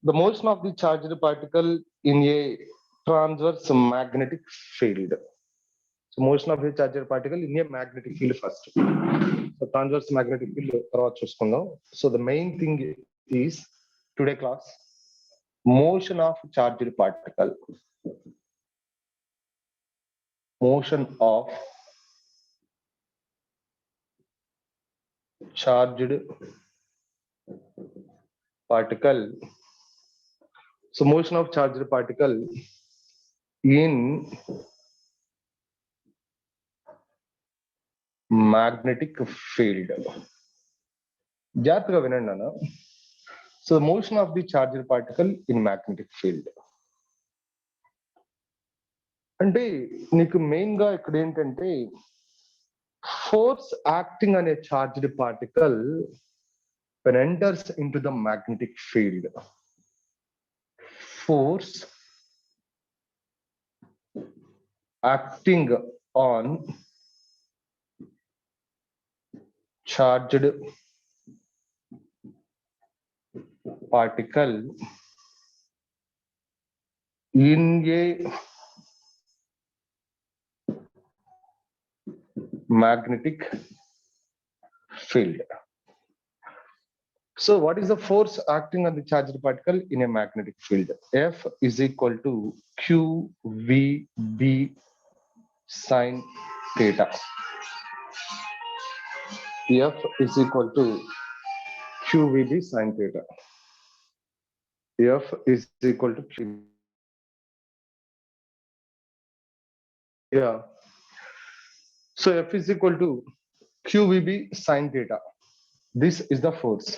the motion of the charged particle in a transverse magnetic field. So motion of the charged particle in a magnetic field first. So transverse magnetic field తర్వాత చూసుకుందాం. So the main thing is today class motion of charged particle. Motion of charged particle. So motion of charged particle in magnetic field. జాగ్రత్తగా వినండి అన్న. So the motion of the charged particle in magnetic field. అంటే నీకు main గా ఇక్కడ ఏంటంటే force acting on a charged particle when enters into the magnetic field. Force acting on charged particle in a magnetic field. So what is the force acting on the charged particle in a magnetic field? F is equal to QVB sin theta. F is equal to QVB sin theta. F is equal to Q. Yeah. So F is equal to QVB sin theta. This is the force.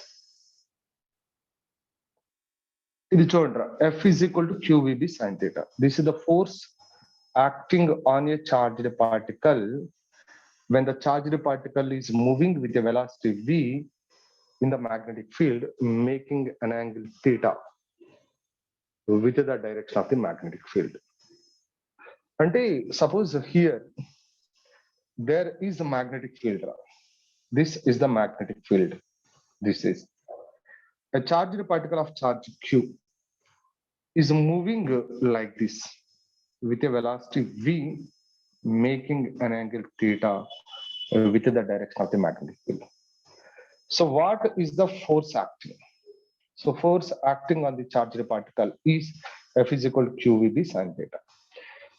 ఇది చూడరా, F is equal to QVB sin theta. This is the force acting on a charged particle when the charged particle is moving with a velocity v in the magnetic field, making an angle theta with the direction of the magnetic field. అంటే suppose here there is a magnetic field. This is the magnetic field. This is a charged particle of charge q is moving like this with a velocity v, making an angle theta with the direction of the magnetic field. So what is the force acting? So force acting on the charged particle is F is equal to QVB sin theta.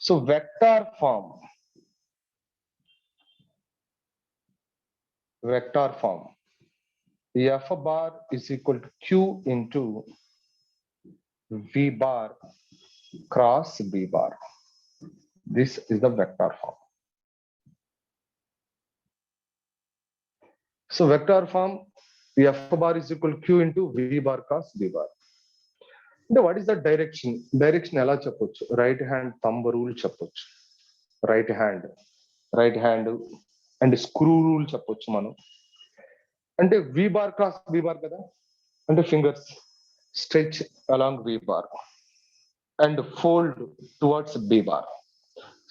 So vector form F bar is equal to Q into V bar cross B bar. This is the vector form. So vector form F bar is equal to Q into V bar cross B bar. Now what is the direction? Direction ఎలా చెప్పొచ్చు? Right hand thumb rule చెప్పొచ్చు. Right hand and screw rule చెప్పొచ్చు మనం. అంటే V bar cross B bar కదా, అంటే fingers stretch along V bar and fold towards B bar.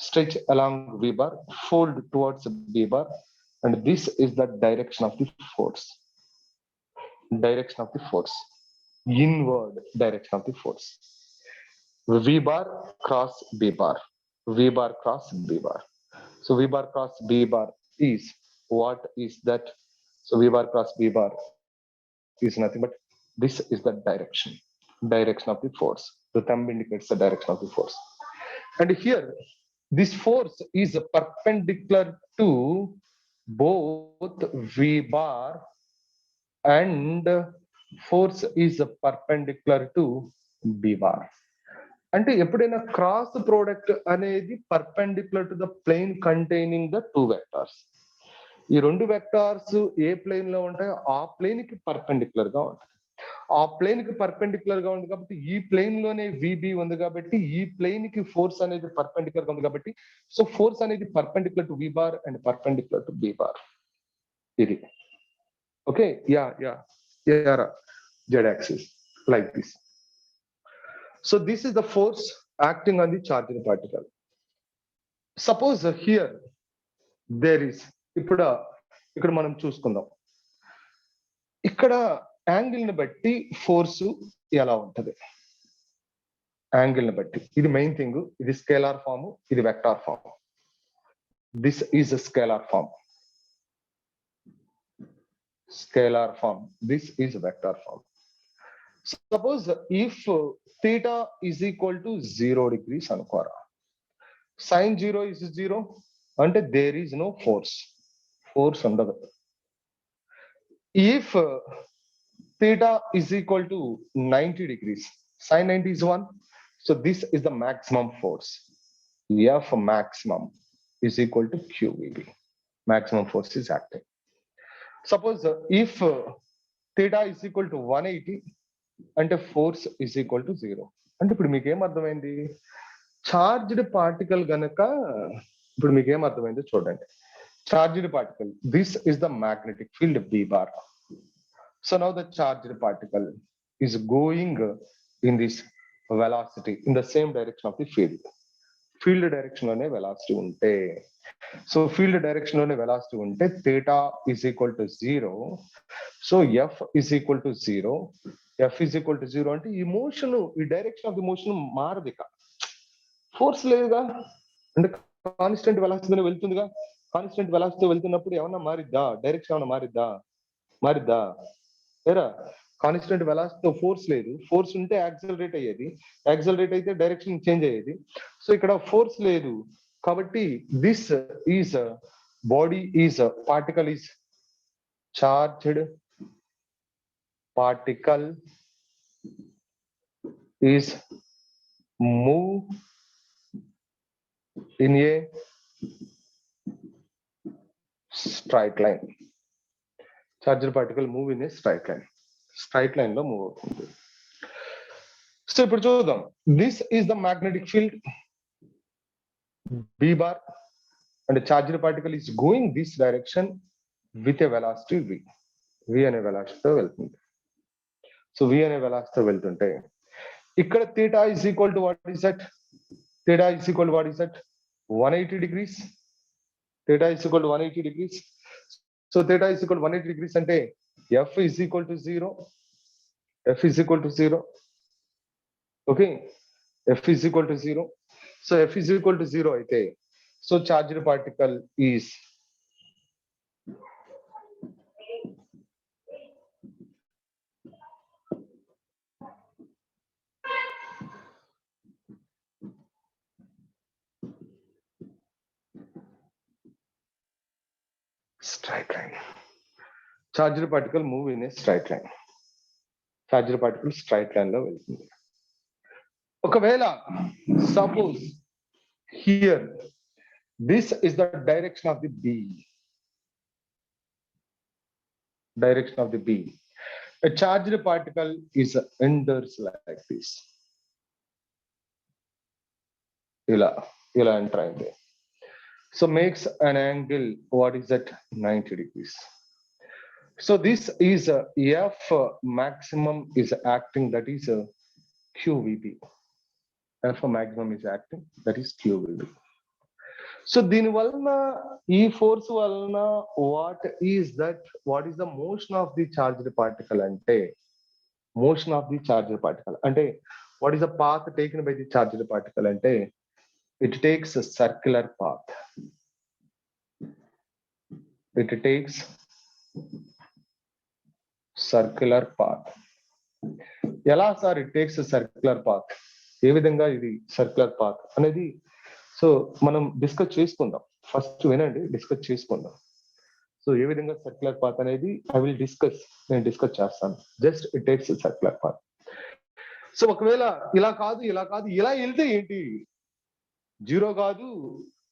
Stretch along V bar, fold towards B bar, and this is the direction of the force. Direction of the force. Inward direction of the force. V bar cross B bar. V bar cross B bar. So V bar cross B bar is, what is that? So V bar cross B bar is nothing but this is the direction of the force. The thumb indicates the direction of the force. And here this force is perpendicular to both V bar and force is perpendicular to B bar. అంటే ఎప్పుడైనా cross product అనేది perpendicular to the plane containing the two vectors. ఈ రెండు vectors ఏ plane లో ఉంటాయో ఆ plane కి perpendicular గా ఉంటాయి. ఆ ప్లేన్ కి పర్పెండిక్యులర్ గా ఉంది కాబట్టి ఈ ప్లేన్ లోనే విబి ఉంది కాబట్టి ఈ ప్లేన్ కి ఫోర్స్ అనేది పర్పెండిక్యులర్ గా ఉంది కాబట్టి సో ఫోర్స్ అనేది perpendicular to V bar and perpendicular to B bar. ఇది okay. Z axis like this. So this is the force acting on the charged particle. Suppose here there is, ఇక్కడ మనం చూసుకుందాం, ఇక్కడ angle ని బట్టి force ఎలా ఉంటది యాంగిల్ ని బట్టి. ఇది మెయిన్ థింగ్. ఇది స్కేలార్ ఫామ్, ఇది vector form. This is a scalar form. Scalar form. This is vector form. Suppose if theta is equal to 0 degrees అనుకోరా, sin 0 is 0 అంటే there is no force. Force ఉండదు. If theta is equal to 90 degrees, sin 90 is 1. So this is the maximum force. F maximum is equal to QVB. Maximum force is acting. Suppose if theta is equal to 180 అంటే force is equal to 0. అంటే ఇప్పుడు మీకు ఏం అర్థమైంది? Charged particle గనక ఇప్పుడు మీకు ఏం అర్థమైందో చూడండి. Charged particle, this is the magnetic field B bar. So now the charged particle is going in this velocity in the same direction of the field. Field direction లోనే వెలాసిటీ ఉంటే, so field direction లోనే velocity ఉంటే theta is equal to 0. So F is equal to 0. F is equal to 0 అంటే ఈ motion, ఈ direction of the motion మారదు. ఇక force లేదుగా, అంటే కాన్స్టెంట్ వెలాసిటీతో వెళ్తుందిగా. కాన్స్టెంట్ వెలాసిటీతో వెళ్తున్నప్పుడు ఏమన్నా మారిద్దా? డైరెక్షన్ ఏమన్నా మారిద్దా? లేరా? కాన్స్టెంట్ వెలాసిటీతో ఫోర్స్ లేదు. ఫోర్స్ ఉంటే యాక్సిలరేట్ అయ్యేది, యాక్సిలరేట్ అయితే డైరెక్షన్ చేంజ్ అయ్యేది. సో ఇక్కడ ఫోర్స్ లేదు కాబట్టి this is body is particle is charged particle is move in a straight line. Charged particle move in a straight line. Straight line లో move అవుతుంది. So ఇప్పుడు చూద్దాం. This is the magnetic field B bar and the charged particle is going this direction with a velocity V. V అనే వెలాసిటీతో వెళ్తుంది. So V అనే వెలాసిటీతో వెళ్తుంటే ఇక్కడ theta is equal to what is that? Theta is equal to what is that? 180 degrees. Theta is equal to 180 degrees. So theta is equal to 180 degrees అంటే F is equal to 0. F is equal to 0. Okay. F is equal to 0. So F is equal to 0 అయితే, so charged particle is straight line. Charged particle move in a straight line. Charged particle straight line లో వెళ్తుంది. ఒకవేళ suppose here this is the direction of the B. Direction of the B. A charged particle is enters like this. ఇలా enter అయింది. So makes an angle, what is that? 90 degrees. So this is F maximum is acting, that is QVB. F maximum is acting, that is QVB. So దీని వలన, ఈ force వలన what is the motion of the charged particle అంటే, motion of the charged particle అంటే what is the path taken by the charged particle అంటే it takes a circular path. It takes circular path. ఎలా sir it takes a circular path? ఏ విధంగా ఇది circular path అనేది so మనం discuss చేసుకుందాం. First వినండి, discuss చేసుకుందాం. సో ఏ విధంగా సర్క్యులర్ పాత్ అనేది నేను డిస్కస్ చేస్తాను. Just it takes circular path. So ఒకవేళ ఇలా కాదు ఇలా వెళ్తే ఏంటి? 0 కాదు,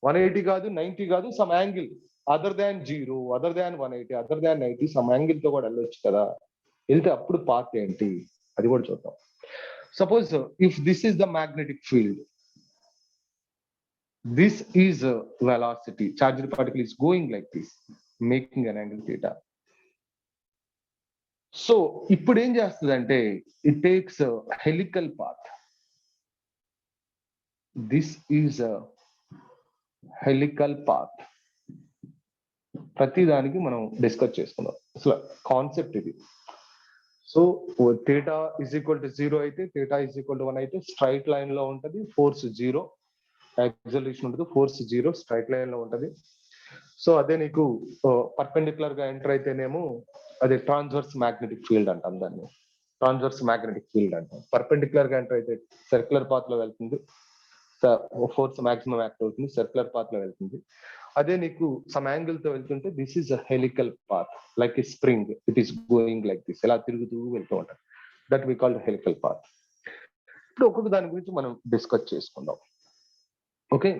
180 కాదు, 90 కాదు, some angle other than 0, other than 180, other than 90, some angle తో కూడా వెళ్ళొచ్చు కదా. వెళ్తే అప్పుడు పాత్ ఏంటి అది కూడా చూద్దాం. Suppose if this is the magnetic field, this is a velocity, charged particle is going like this, making an angle theta. So ఇప్పుడు ఏం చేస్తుందంటే it takes a helical path. This is a helical path. ప్రతి దానికి మనం discuss చేసుకుందాం. అసలు concept ఇది. So theta is equal to 0 అయితే, థీటా ఇజ్ ఈక్వల్ టు 1 అయితే స్ట్రైట్ లైన్ లో ఉంటది, ఫోర్స్ 0, యాక్సిలరేషన్ ఉంటుంది, ఫోర్స్ 0 స్ట్రైట్ లైన్ లో ఉంటది. సో అదే నీకు పర్పెండిక్యులర్ గా ఎంటర్ అయితేనేమో అదే ట్రాన్స్వర్స్ మ్యాగ్నెటిక్ ఫీల్డ్ అంటాం దాన్ని. ట్రాన్స్వర్స్ మ్యాగ్నెటిక్ ఫీల్డ్ అంటాం. పర్పెండిక్యులర్ గా ఎంటర్ అయితే సర్క్యులర్ పాత్ లో వెళ్తుంది, ఫోర్స్ మాక్సిమం యాక్ట్ అవుతుంది, సర్క్యులర్ పాత్ లో వెళ్తుంది. అదే నీకు సమ్ యాంగిల్ తో వెళ్తుంటే this is a helical path, like a spring, it is going like this, ఇలా తిరుగుతూ వెళ్తూ ఉంటాం. That we called helical path. ఇప్పుడు ఒక్కొక్క దాని గురించి మనం డిస్కస్ చేసుకుందాం. ఓకే,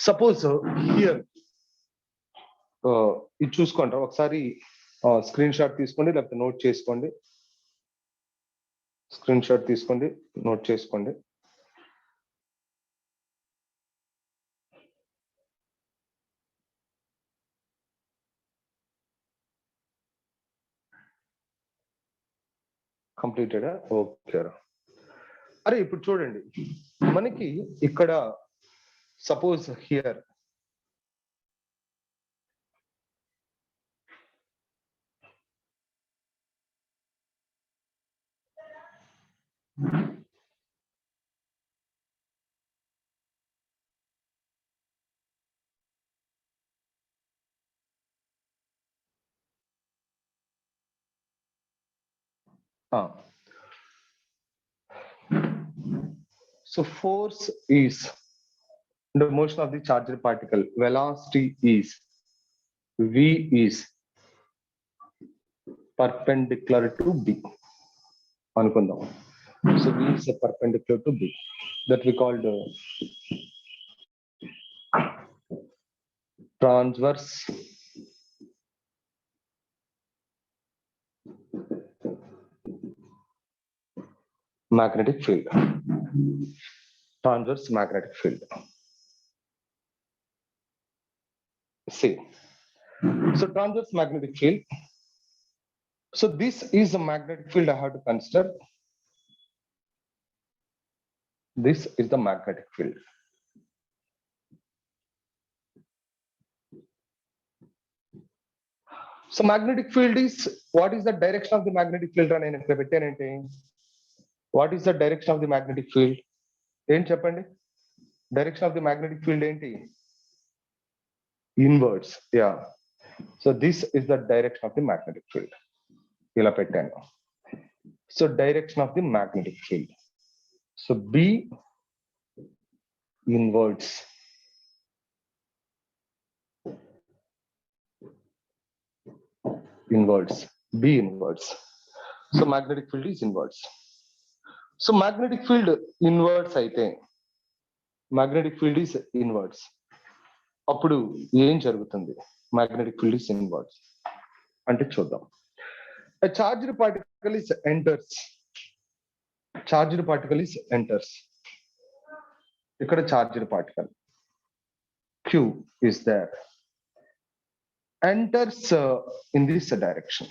సపోజ్ హియర్ ఇది చూసుకోండి ఒకసారి, స్క్రీన్ షాట్ తీసుకోండి, లేకపోతే నోట్ చేసుకోండి. స్క్రీన్ షాట్ తీసుకోండి, నోట్ చేసుకోండి. కంప్లీటెడ్? ఓకే. అరే ఇప్పుడు చూడండి, మనకి ఇక్కడ suppose here so force is the motion of the charged particle, velocity is v is perpendicular to b అనుకుందాం. So v is perpendicular to b, that we called transverse magnetic field. Transverse magnetic field. See, so transverse magnetic field. So this is a magnetic field I have to consider. This is the magnetic field. So magnetic field is, what is the direction of the magnetic field? What is the direction of the magnetic field? ఏం చెప్పండి, direction of the magnetic field ఏంటి? Inwards. Yeah, so this is the direction of the magnetic field. ఇలా పెట్టాను. So direction of the magnetic field, so B inwards. Inwards, B inwards. So magnetic field is inwards. So magnetic field inwards అయితే, magnetic field is inwards, అప్పుడు ఏం జరుగుతుంది? magnetic field is inwards అంటే చూద్దాం. A charged particle is enters. Charged particle is enters. ఇక్కడ charged particle Q is there, enters in this direction.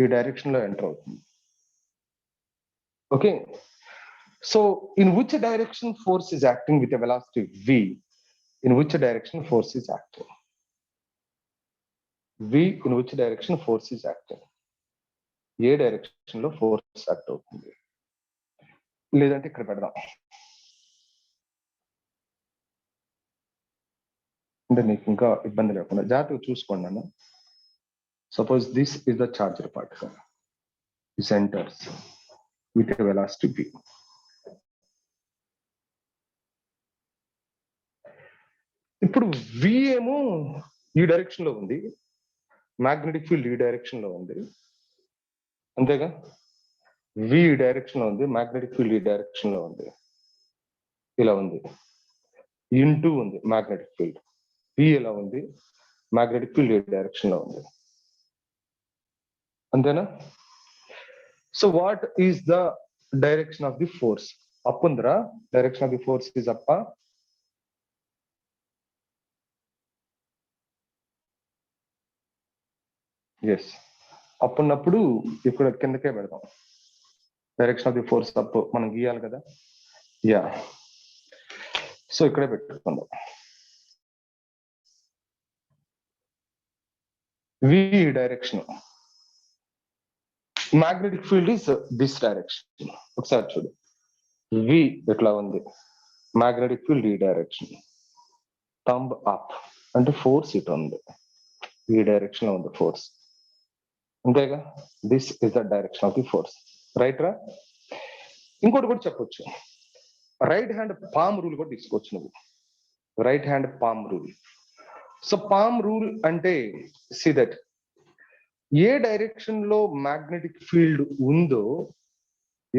ఈ direction లో enter అవుతుంది. Okay, so in which direction force is acting with a velocity v? In which direction force is acting? v, in which direction force is acting? A direction లో force act అవుతుంది? లేదంటే ఇక్కడ పెడదాం, అంటే నీకు ఇంకా ఇబ్బంది లేకుండా జాగ్రత్తగా చూసుకోండి అన్న. Suppose this is the charger particle, it enters with a velocity v. ఇప్పుడు v ఏమో ఈ డైరెక్షన్ లో ఉంది, మ్యాగ్నెటిక్ ఫీల్డ్ ఈ డైరెక్షన్ లో ఉంది, అంతేగా? v ఈ డైరెక్షన్ లో ఉంది, మ్యాగ్నెటిక్ ఫీల్డ్ ఈ డైరెక్షన్ లో ఉంది, ఇలా ఉంది. ఇంటూ ఉంది మ్యాగ్నెటిక్ ఫీల్డ్, v ఇలా ఉంది, మ్యాగ్నెటిక్ ఫీల్డ్ ఈ డైరెక్షన్ లో ఉంది, అంతేనా? So what is the direction of the force? Up ఉందిరా, direction of the force is up. Yes, up ఉన్నప్పుడు ఇక్కడ కిందకే పెడతాం. Direction of the force up మనం గీయాలి కదా. యా, సో ఇక్కడే పెట్టుకుందాం. V direction. Magnetic field is this direction. ఒకసారి చూడు, V ఎట్లా ఉంది, magnetic field ఈ direction. Thumb up అంటే ఫోర్స్ ఇటు ఉంది, ఈ డైరెక్షన్ లో ఉంది ఫోర్స్, అంతేగా. This is the direction of the force, right రా. ఇంకోటి కూడా చెప్పొచ్చు, రైట్ హ్యాండ్ పామ్ రూల్ కూడా తీసుకోవచ్చు నువ్వు. Right hand palm rule. So palm rule అంటే సీ దట్ ఏ డైరెక్షన్ లో మ్యాగ్నెటిక్ ఫీల్డ్ ఉందో,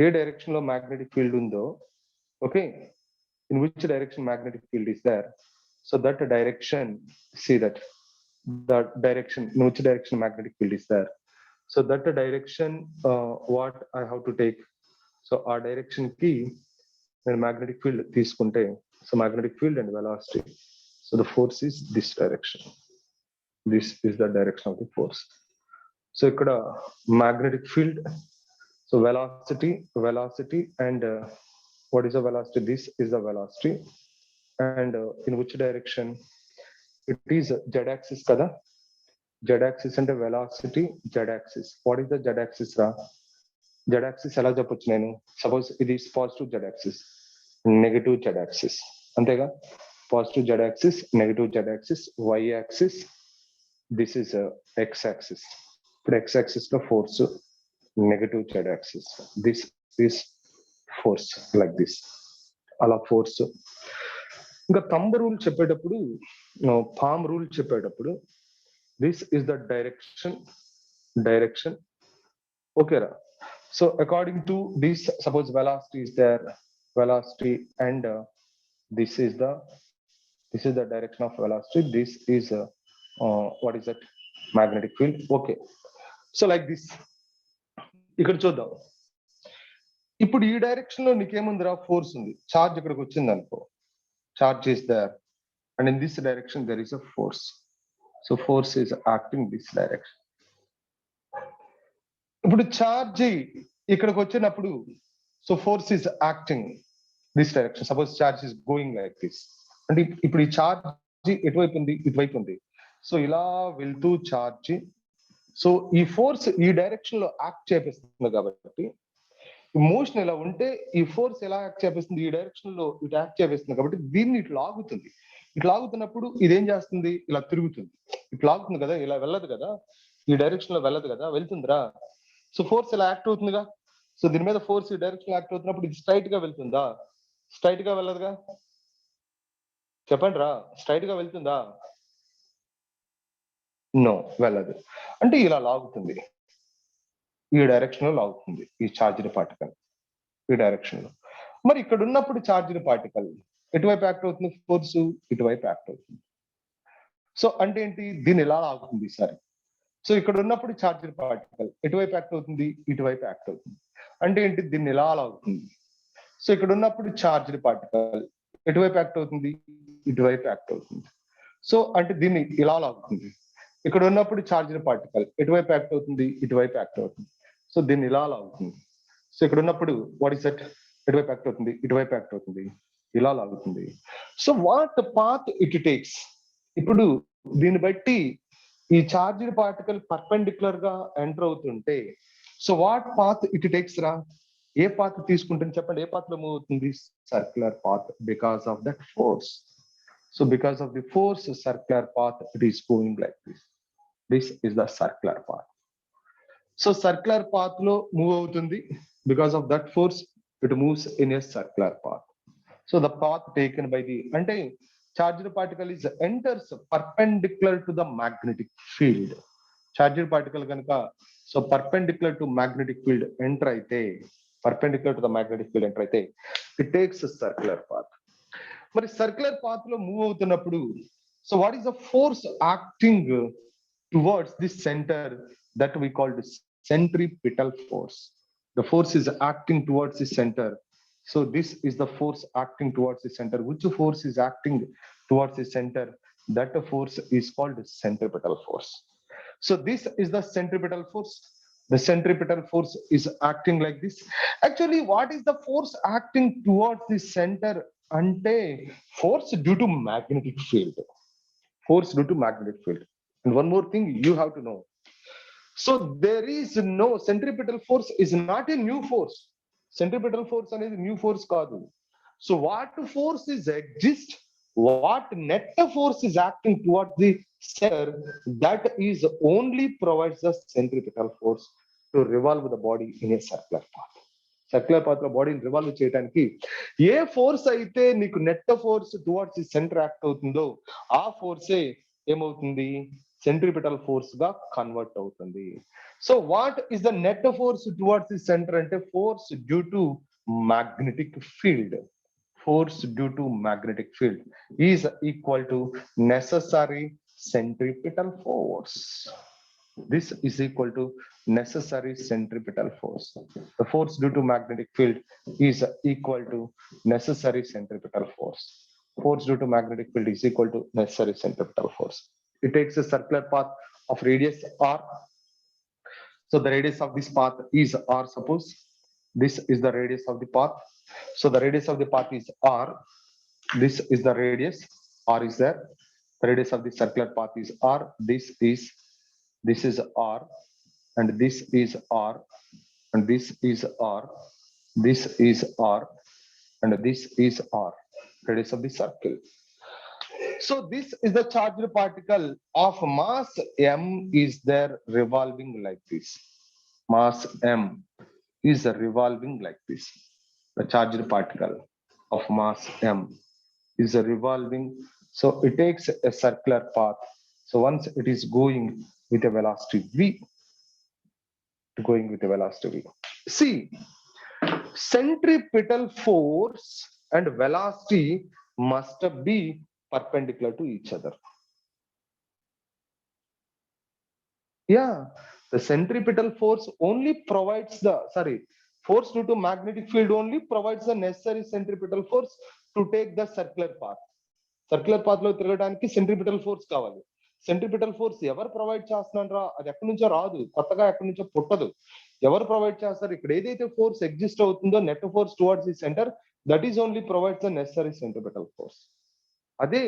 ఏ డైరెక్షన్ లో మ్యాగ్నెటిక్ ఫీల్డ్ ఉందో, okay, in which direction magnetic field is there, so that direction, see that the direction in which direction magnetic field is there, so that direction what I have to take. So our direction ki when magnetic field తీసుకుంటే, so magnetic field and velocity, so the force is this direction, this is the direction of the force. So ikkada magnetic field, so velocity and what is the velocity, this is the velocity, and in which direction it is z axis kada. Z axis అంటే velocity, z axis. What is the z axis రా? Z axis ఎలా చెప్పొచ్చు నేను? Suppose ఇది positive z axis, negative z axis, అంతేగా. Positive z axis, negative z axis, y axis, this is x axis. ఇప్పుడు x axis లో force, negative z axis, this is force, like this, అలా force. ఇంకా thumb rule చెప్పేటప్పుడు, palm rule చెప్పేటప్పుడు, this is the direction, okay ra. So according to this, suppose velocity is there, velocity, and this is the direction of velocity, this is what is that, magnetic field, okay. So like this, ఇక్కడ చూద్దాం. ఇప్పుడు ఈ direction లో నీకేముందిరా, force ఉంది, charge ఇక్కడికి వచ్చింది అనుకో, charge is there, and in this direction there is a force. So force is acting this direction. ఇప్పుడు చార్జ్ ఇక్కడికి వచ్చినప్పుడు, so force is acting this direction. Suppose charge is going like this, అంటే ఇప్పుడు ఈ charge ఎటువైపు ఉంది, ఇటువైపు ఉంది. సో ఇలా వెళ్తూ చార్జ్, సో ఈ ఫోర్స్ ఈ డైరెక్షన్ లో యాక్ట్ చేపిస్తుంది కాబట్టి, మోషన్ ఇలా ఉంటే ఈ ఫోర్స్ ఎలా యాక్ట్ చేపిస్తుంది, ఈ డైరెక్షన్ లో ఇటు యాక్ట్ చేపిస్తుంది కాబట్టి దీన్ని ఇటు లాగుతుంది. ఇటు లాగుతున్నప్పుడు ఇదేం చేస్తుంది, ఇలా తిరుగుతుంది. ఇటు లాగుతుంది కదా, ఇలా వెళ్ళదు కదా, ఈ డైరెక్షన్ లో వెళ్ళదు కదా, వెళ్తుందిరా. సో ఫోర్స్ ఇలా యాక్ట్ అవుతుందిగా. సో దీని మీద ఫోర్స్ ఈ డైరెక్షన్ యాక్ట్ అవుతున్నప్పుడు ఇది స్ట్రైట్ గా వెళ్తుందా, స్ట్రైట్ గా వెళ్ళదుగా, చెప్పండి రా, స్ట్రైట్ గా వెళ్తుందా? నో, వెళ్ళదు. అంటే ఇలా లాగుతుంది, ఈ డైరెక్షన్ లో లాగుతుంది ఈ చార్జ్డ్ పార్టికల్, ఈ డైరెక్షన్ లో. మరి ఇక్కడ ఉన్నప్పుడు చార్జ్డ్ పార్టికల్ ఎటువైపు యాక్ట్ అవుతుంది, ఫోర్స్ ఇటువైపు యాక్ట్ అవుతుంది. సో అంటే ఏంటి, దీన్ని ఎలా లాగుతుంది సరే. సో ఇక్కడ ఉన్నప్పుడు చార్జ్డ్ పార్టికల్ ఎటువైపు యాక్ట్ అవుతుంది, ఇటువైపు యాక్ట్ అవుతుంది. అంటే ఏంటి, దీన్ని ఎలా లాగుతుంది. సో ఇక్కడ ఉన్నప్పుడు చార్జ్డ్ పార్టికల్ ఎటువైపు యాక్ట్ అవుతుంది, ఇటువైపు యాక్ట్ అవుతుంది. సో అంటే దీన్ని ఇలా లాగుతుంది. ఇక్కడ ఉన్నప్పుడు చార్జ్డ్ పార్టికల్ ఎటువైపు యాక్ట్ అవుతుంది, ఇటువైపు యాక్ట్ అవుతుంది. సో దీన్ని ఇలా లాగుతుంది. సో ఇక్కడ ఉన్నప్పుడు వాట్ ఇస్ దట్, ఎటువైపు యాక్ట్ అవుతుంది, ఇటువైపు యాక్ట్ అవుతుంది, ఇలా లాగుతుంది. So what path it takes. ఇప్పుడు దీన్ని బట్టి ఈ చార్జ్డ్ పార్టికల్ పర్పెండిక్యులర్ గా ఎంటర్ అవుతుంటే, so what path it takes రా, ఏ పాత్ తీసుకుంటుంది చెప్పండి, ఏ పాత్ లో మూవ్ అవుతుంది, circular path, because of that force. So because of the force, circular path, it is going like this, this is the circular path. So circular path లో move అవుతుంది, because of that force it moves in a circular path. So the path taken by the, అంటే charged particle is enters perpendicular to the magnetic field. Charged particle కనుక సో perpendicular to magnetic field enter అయితే, perpendicular to the magnetic field enter అయితే, it takes a circular path. మరి circular path లో move అవుతున్నప్పుడు, so what is the force acting towards this centre, that we called centripetal force. The force is acting towards the center. So this is the force acting towards the center. Which force is acting towards the center? That force is called centripetal force. So this is the centripetal force. The centripetal force is acting like this. Actually, what is the force acting towards the center? Ante force due to magnetic field. Force due to magnetic field. And one more thing you have to know. So there is no centripetal force is not a new force. Centripetal force అనేది new force కాదు. So what force is exist? What net force is acting towards the center? That is only provides the centripetal force to revolve the body in a circular path. Circular path లో బాడీని revolve చేయడానికి ఏ force అయితే నీకు net force towards the center act అవుతుందో ఆ ఫోర్సే ఏమవుతుంది సెంట్రిపిటల్ ఫోర్స్ గా కన్వర్ట్ అవుతుంది. So what is the net force towards the center అంటే force due to magnetic field. Force due to magnetic field is equal to necessary centripetal force. This is equal to necessary centripetal force. The force due to magnetic field is equal to necessary centripetal force. Force due to magnetic field is equal to necessary centripetal force. It takes a circular path of radius r. So the radius of this path is r. Suppose this is the radius of the path. So the radius of the path is r. This is the radius. R is there. The radius of the circular path is r. This is r, and this is r, and this is r. This is r, and this is r. Radius of the circle. So this is the charged particle of mass m is there revolving like this. Mass m is revolving like this. The charged particle of mass m is revolving. So it takes a circular path. So once it is going with a velocity v, see, centripetal force and velocity must be perpendicular to each other. Yeah, the centripetal force only provides the force due to magnetic field only provides the necessary centripetal force to take the circular path. Circular path లో తిరగడానికి centripetal force కావాలి. Centripetal force ఎవరు provide చేస్తున్నారా? అది ఎక్కడి నుంచో రాదు, కొత్తగా ఎక్కడి నుంచో పుట్టదు. ఎవరు ప్రొవైడ్ చేస్తారు? ఇక్కడ ఏదైతే ఫోర్స్ ఎగ్జిస్ట్ అవుతుందో net force towards the centre, that is only provides the necessary centripetal force. అదే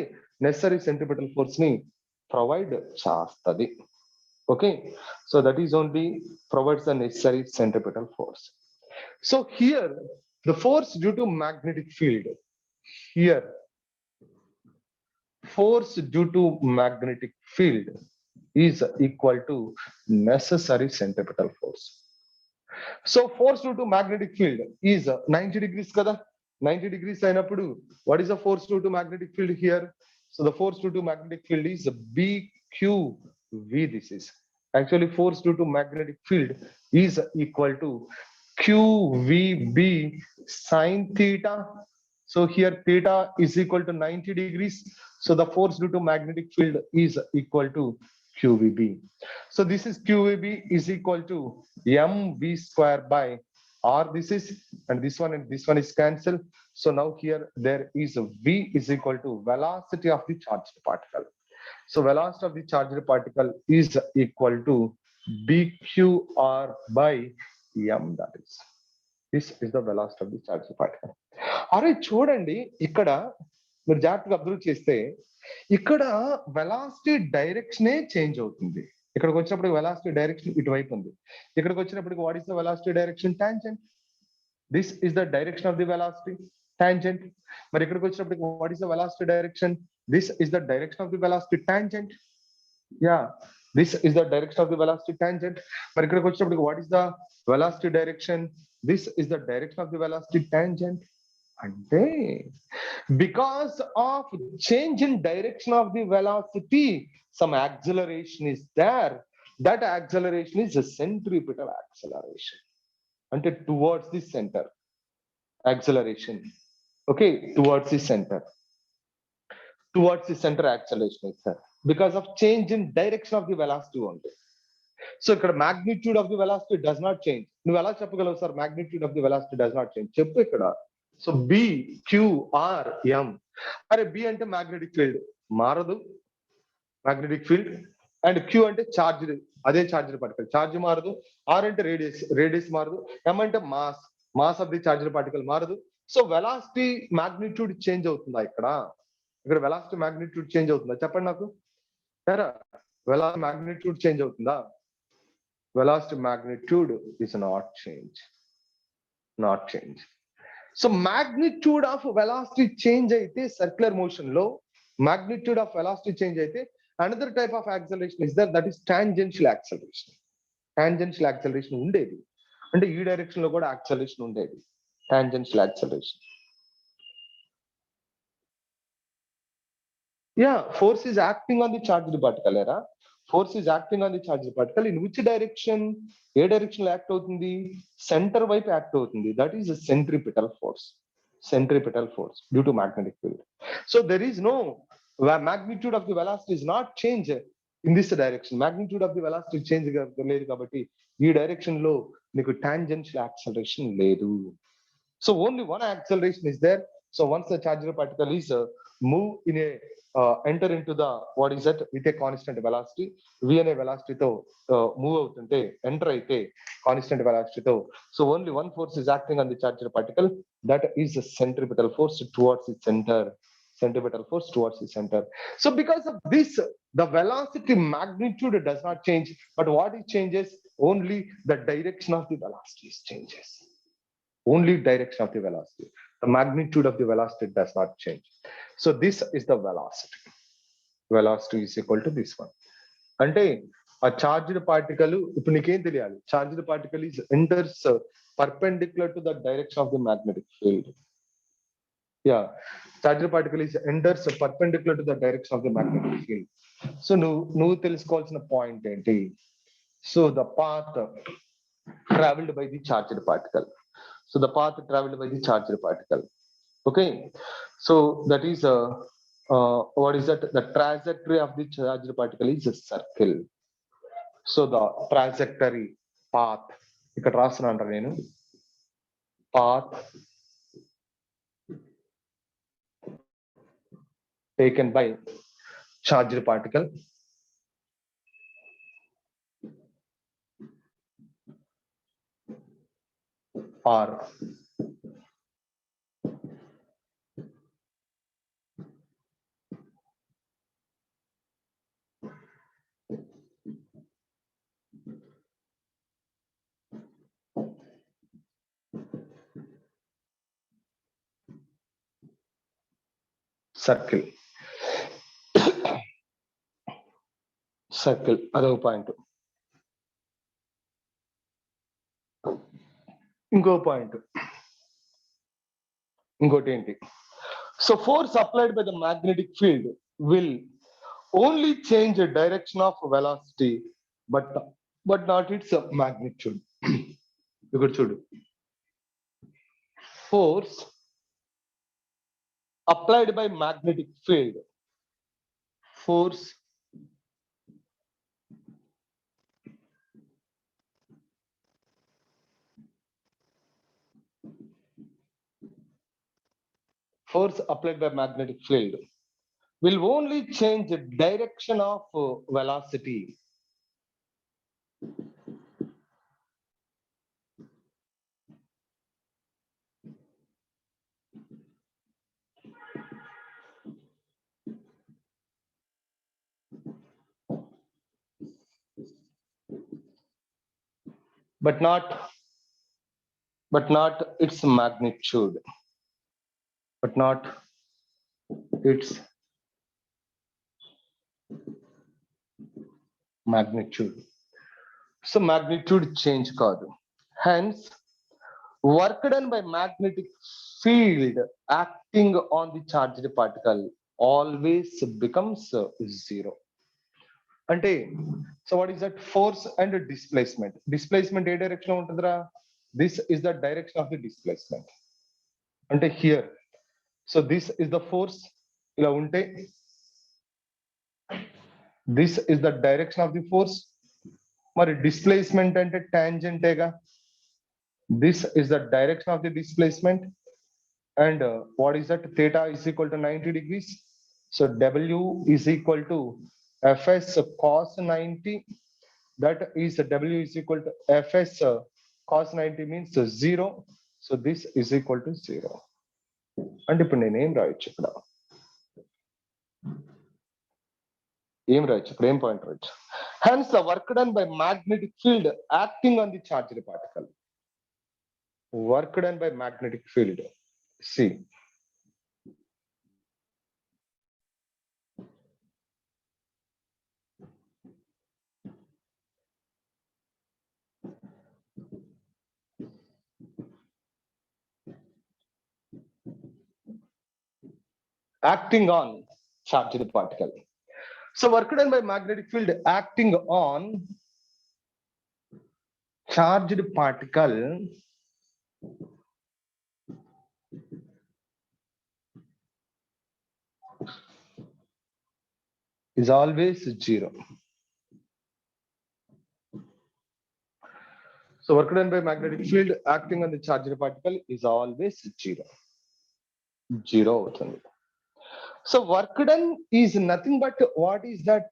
నెసరీ సెంట్రిపిటల్ ఫోర్స్ ని ప్రొవైడ్ చేస్తుంది. Okay, so that is only provides the necessary centripetal force. So here the force due to magnetic field, here force due to magnetic field is equal to necessary centripetal force. So force due to magnetic field is 90 degrees kada. 90 degrees అయినప్పుడు what is the force due to magnetic field here? So the force due to magnetic field is BQV. This is actually force due to magnetic field is equal to QVB sin theta. So here theta is equal to 90 degrees. So the force due to magnetic field is equal to QVB. So this is QVB is equal to mv square by r. This is, and this one is cancelled. So now here there is a v is equal to velocity of the charged particle. So velocity of the charged particle is equal to bqr by m. That is, this is the velocity of the charged particle. అరే చూడండి, ఇక్కడ మీరు జాగ్రత్తగా observe చేస్తే ఇక్కడ velocity డైరెక్షనే change అవుతుంది. ఇక్కడికి వచ్చినప్పుడు వెలాసిటీ డైరెక్షన్ ఇటువైపు ఉంది. ఇక్కడికి వచ్చినప్పటికి what is the velocity direction? Tangent. This is the direction of the velocity, tangent. మరి ఇక్కడికి వచ్చినప్పటికి what is the velocity direction? This is the direction of the velocity, tangent. Yeah, this is the direction of the velocity, tangent. మరి ఇక్కడికి వచ్చినప్పటికి what is the velocity direction? This is the direction of the velocity, tangent. అంటే because of change in direction of the velocity, some acceleration is there. That acceleration is a centripetal acceleration, ante towards the center acceleration. Okay, towards the center acceleration is there because of change in direction of the velocity only. So ikkada magnitude of the velocity does not change. Nu ela cheppagalavu sir, magnitude of the velocity does not change? Cheppu ikkada. So B, Q, R, M. అరే B అంటే magnetic field మారదు, magnetic field. And Q అంటే charged, అదే charged particle, charge మారదు. R అంటే radius మారదు. M అంటే mass of the charged particle మారదు. సో వెలాసిటీ మ్యాగ్నిట్యూడ్ చేంజ్ అవుతుందా? ఇక్కడ వెలాసిటీ మ్యాగ్నిట్యూడ్ చేంజ్ అవుతుందా? చెప్పండి నాకు. సరే, వెలాసిటీ మాగ్నిట్యూడ్ చేంజ్ అవుతుందా? Velocity magnitude is not change. So magnitude of velocity change అయితే సర్క్యులర్ మోషన్ లో magnitude of velocity change అయితే another type of acceleration is there, that is tangential acceleration. Tangential acceleration ఉండేది అంటే ఈ direction లో కూడా acceleration ఉండేది, tangential acceleration. Yeah, force is acting on the charged particle era. Force is acting on the charged particle in which direction? A direction లో act అవుతుంది? Centre వైపు act అవుతుంది. That is centripetal force. Centripetal force due to magnetic field. So there is no magnitude of the velocity is not change in this direction. Magnitude of the velocity change లేదు కాబట్టి ఈ direction లో మీకు tangential acceleration లేదు. So only one acceleration is there. So once the charged particle is move in a enter into the what is that with a constant velocity, v అనే velocity తో move అవుతుంటే enter అయితే constant velocity తో, so only one force is acting on the charged particle, that is the centripetal force towards its center. Centripetal force towards the center. So because of this, the velocity magnitude does not change, but what it changes, only the direction of the velocity changes. Only direction of the velocity. The magnitude of the velocity does not change. So this is the velocity. Velocity is equal to this one. అంటే ఆ charged particle ఇప్పుడు నీకేం తెలియాలి? Charged particle is enters perpendicular to the direction of the magnetic field. Yeah, charged particle is enters perpendicular to the direction of the magnetic field. So నువ్వు తెలుసుకోవాల్సిన point ఏంటి? So the path travelled by the charged particle. So the path traveled by the charged particle. Okay, so that is what is that? The trajectory of the charged particle is a circle. So the trajectory path ఇక్కడ రాస్తున్నాను నేను, path taken by charged particle or circle. Circle అదొక point. ఇంకోటి ఏంటి? So force applied by the magnetic field will only change the direction of velocity, but not its magnitude. ఇక్కడ చూడు, force applied by magnetic field, force applied by magnetic field will only change the direction of velocity. But not its magnitude. But not its magnitude. So magnitude change కాదు. Hence, work done by magnetic field acting on the charged particle always becomes zero. అంటే so what is that? Force and displacement. Displacement A direction ఉంటుందిరా? This is the direction of the displacement. అంటే here. So this is the force. ఇలా ఉంటే this is the direction of the force. మరి displacement అంటే tangent ఏగా. This is the direction of the displacement. And what is that? Theta is equal to 90 degrees. So W is equal to Fs cos 90. That is W is equal to Fs cos 90 means 0. So this is equal to 0. And ఇప్పుడు నేను ఏం రాయొచ్చు ఇక్కడ? ఏం రాయొచ్చు ఇప్పుడు ఏం point రాయొచ్చు hence the work done by magnetic field acting on the charged particle work done by magnetic field see acting on charged particle. So work done by magnetic field acting on charged particle is always zero. So work done by magnetic field acting on the charged particle is always zero. Zero అవుతుంది. So work done is nothing but what is that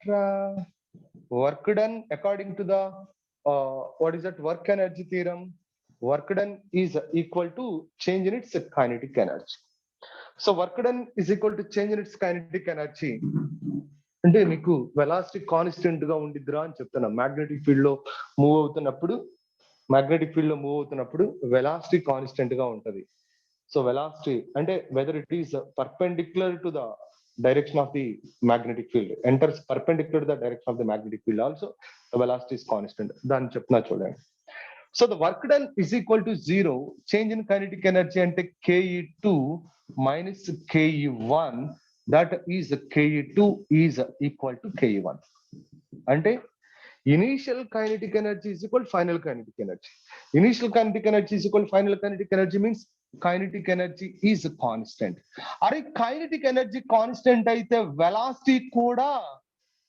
work done according to the what is that work energy theorem? Work done is equal to change in its kinetic energy. So work done is equal to change in its kinetic energy. అంటే నీకు velocity constant గా ఉండిద్దిరా అని చెప్తున్నా magnetic field లో move అవుతున్నప్పుడు velocity constant గా ఉంటది so velocity అంటే whether it is perpendicular to the direction of the magnetic field enters perpendicular to the direction of the magnetic field also the velocity is constant దాన్ని చెప్తున్నా చూడండి so the work done is equal to 0 change in kinetic energy అంటే ke2 minus ke1 that is ke2 is equal to ke1 అంటే initial kinetic energy is equal to final kinetic energy initial kinetic energy is equal to final kinetic energy means kinetic energy is constant అరే kinetic energy constant అయితే velocity కూడా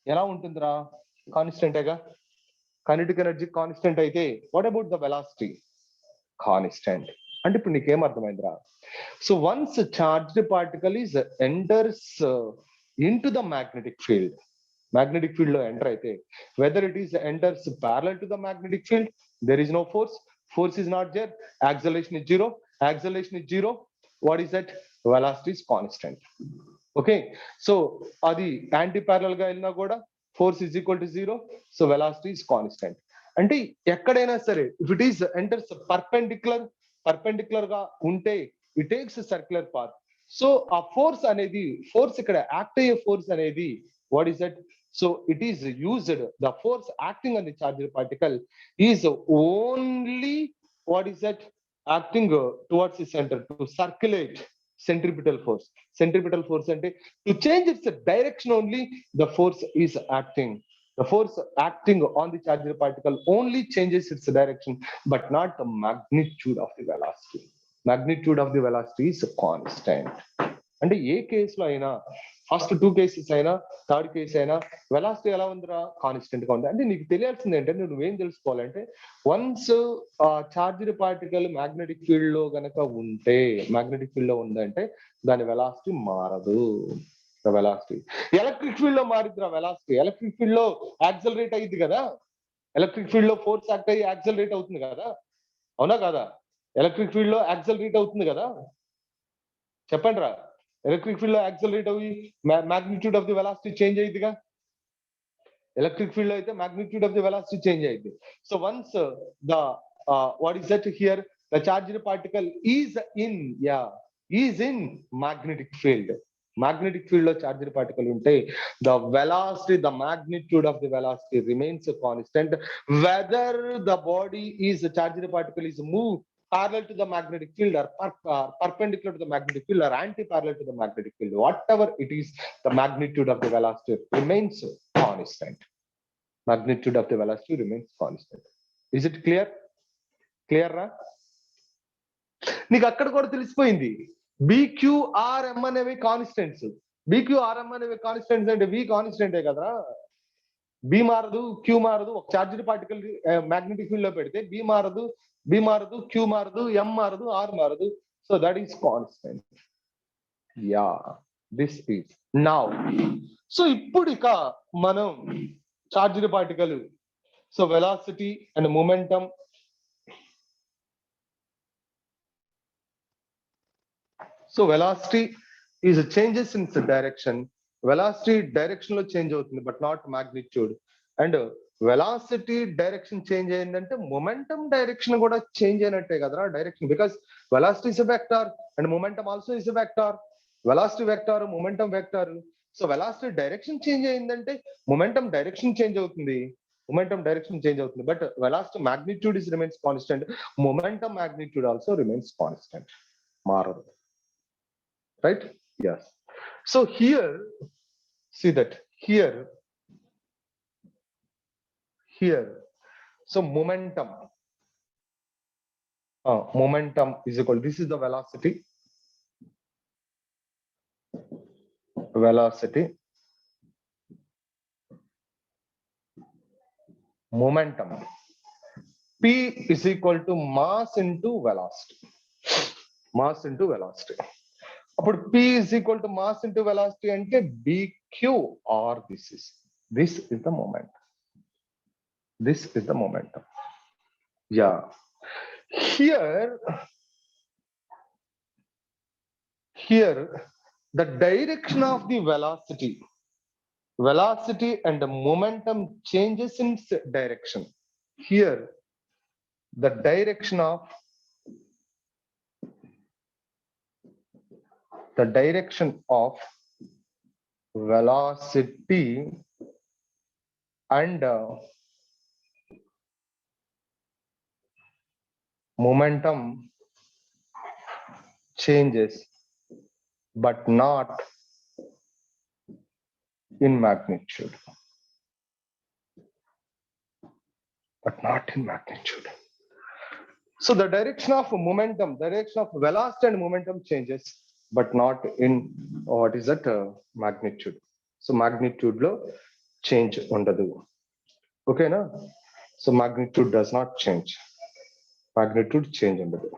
ఎలా ఉంటుందిరా కాన్స్టెంటేగా kinetic energy constant అయితే what about the velocity constant అంటే ఇప్పుడు నీకేం అర్థమైందిరా so once a charged particle is enters into the magnetic field లో ఎంటర్ అయితే whether it is enters parallel to the magnetic field there is no force is not there acceleration is zero what is that velocity is constant okay so అది anti parallel గా వెళ్ళినా కూడా force is equal to 0 so velocity is constant అంటే ఎక్కడైనా సరే if it is enters perpendicular గా ఉంటే it takes a circular path so ఆ ఫోర్స్ ఇక్కడ యాక్ట్ అయ్యే ఫోర్స్ అనేది what is that so it is used the force acting on the charged particle is only what is that acting towards the center to circulate centripetal force ante to change its direction only the force is acting the force acting on the charged particle only changes its direction but not the magnitude of the velocity is constant అంటే ఏ కేసులో అయినా first 2 cases అయినా third case అయినా velocity ఎలా ఉందిరా constant గా ఉంది అంటే నీకు తెలియాల్సింది ఏంటంటే నువ్వేం తెలుసుకోవాలంటే once charged particle magnetic field లో గనక ఉందంటే దాని వెలాసిటీ మారదు వెలాసిటీ ఎలక్ట్రిక్ ఫీల్డ్ లో మారిద్దిరా వెలాసిటీ ఎలక్ట్రిక్ ఫీల్డ్ లో యాక్సలరేట్ అయ్యింది కదా ఎలక్ట్రిక్ ఫీల్డ్ లో ఫోర్స్ యాక్ట్ అయ్యి యాక్సలరేట్ అవుతుంది కదా అవునా కదా ఎలక్ట్రిక్ ఫీల్డ్ లో యాక్సలరేట్ అవుతుంది కదా చెప్పండి రా ఎలక్ట్రిక్ ఫీల్డ్ లో యాక్సలరేట్ అయ్యి magnitude of the velocity change అయ్యిద్దిగా ఎలక్ట్రిక్ ఫీల్డ్ లో అయితే magnitude of the velocity change అయ్యింది so once the what is that here the charged particle is in magnetic field లో చార్జ్డ్ పార్టికల్ ఉంటే the velocity the magnitude of the velocity remains constant whether the body is charged particle is move parallel to the magnetic field or perpendicular to the magnetic field or anti-parallel to the magnetic field, whatever it is, the magnitude of the velocity remains constant. Magnitude of the velocity remains constant. Is it clear? Clear, ra? నీకు అక్కడ కూడా తెలిసిపోయింది BQRM అనేవి constants BQRM అనేవి constants అంటే V కాన్స్టెంటే కదరా B మారదు Q మారదు ఒక చార్జ్డ్ పార్టికల్ మ్యాగ్నెటిక్ ఫీల్డ్ లో పెడితే B మారదు Q మారదు M మారదు R మారదు so that is constant yeah this is now so ఇప్పుడు ఇక మనం charged particle so velocity and momentum so velocity is changes in the direction velocity direction లో చేంజ్ అవుతుంది but not magnitude. And velocity direction change అయిందంటే momentum direction కూడా change అయినట్టే కదరా direction, because velocity is a vector and momentum also is a vector. Velocity vector, momentum vector. So velocity direction change అయిందంటే momentum direction change అవుతుంది, momentum direction change అవుతుంది, but velocity magnitude is remains constant, momentum magnitude also remains constant, మారదు. Right? Yes. So here, see that here, so momentum, momentum is equal, this is the velocity, momentum, P is equal to mass into velocity, అప్పుడు P is equal to mass into velocity అంటే BQ, or this is the momentum. This is the momentum. Yeah. Here the direction of the velocity and the momentum changes in direction. Here the direction of velocity and momentum changes but not in magnitude. So the direction of momentum, direction of velocity and momentum changes but not in what is that magnitude. So magnitude lo change undadu. Okay na? So magnitude does not change. Magnitude change undadu.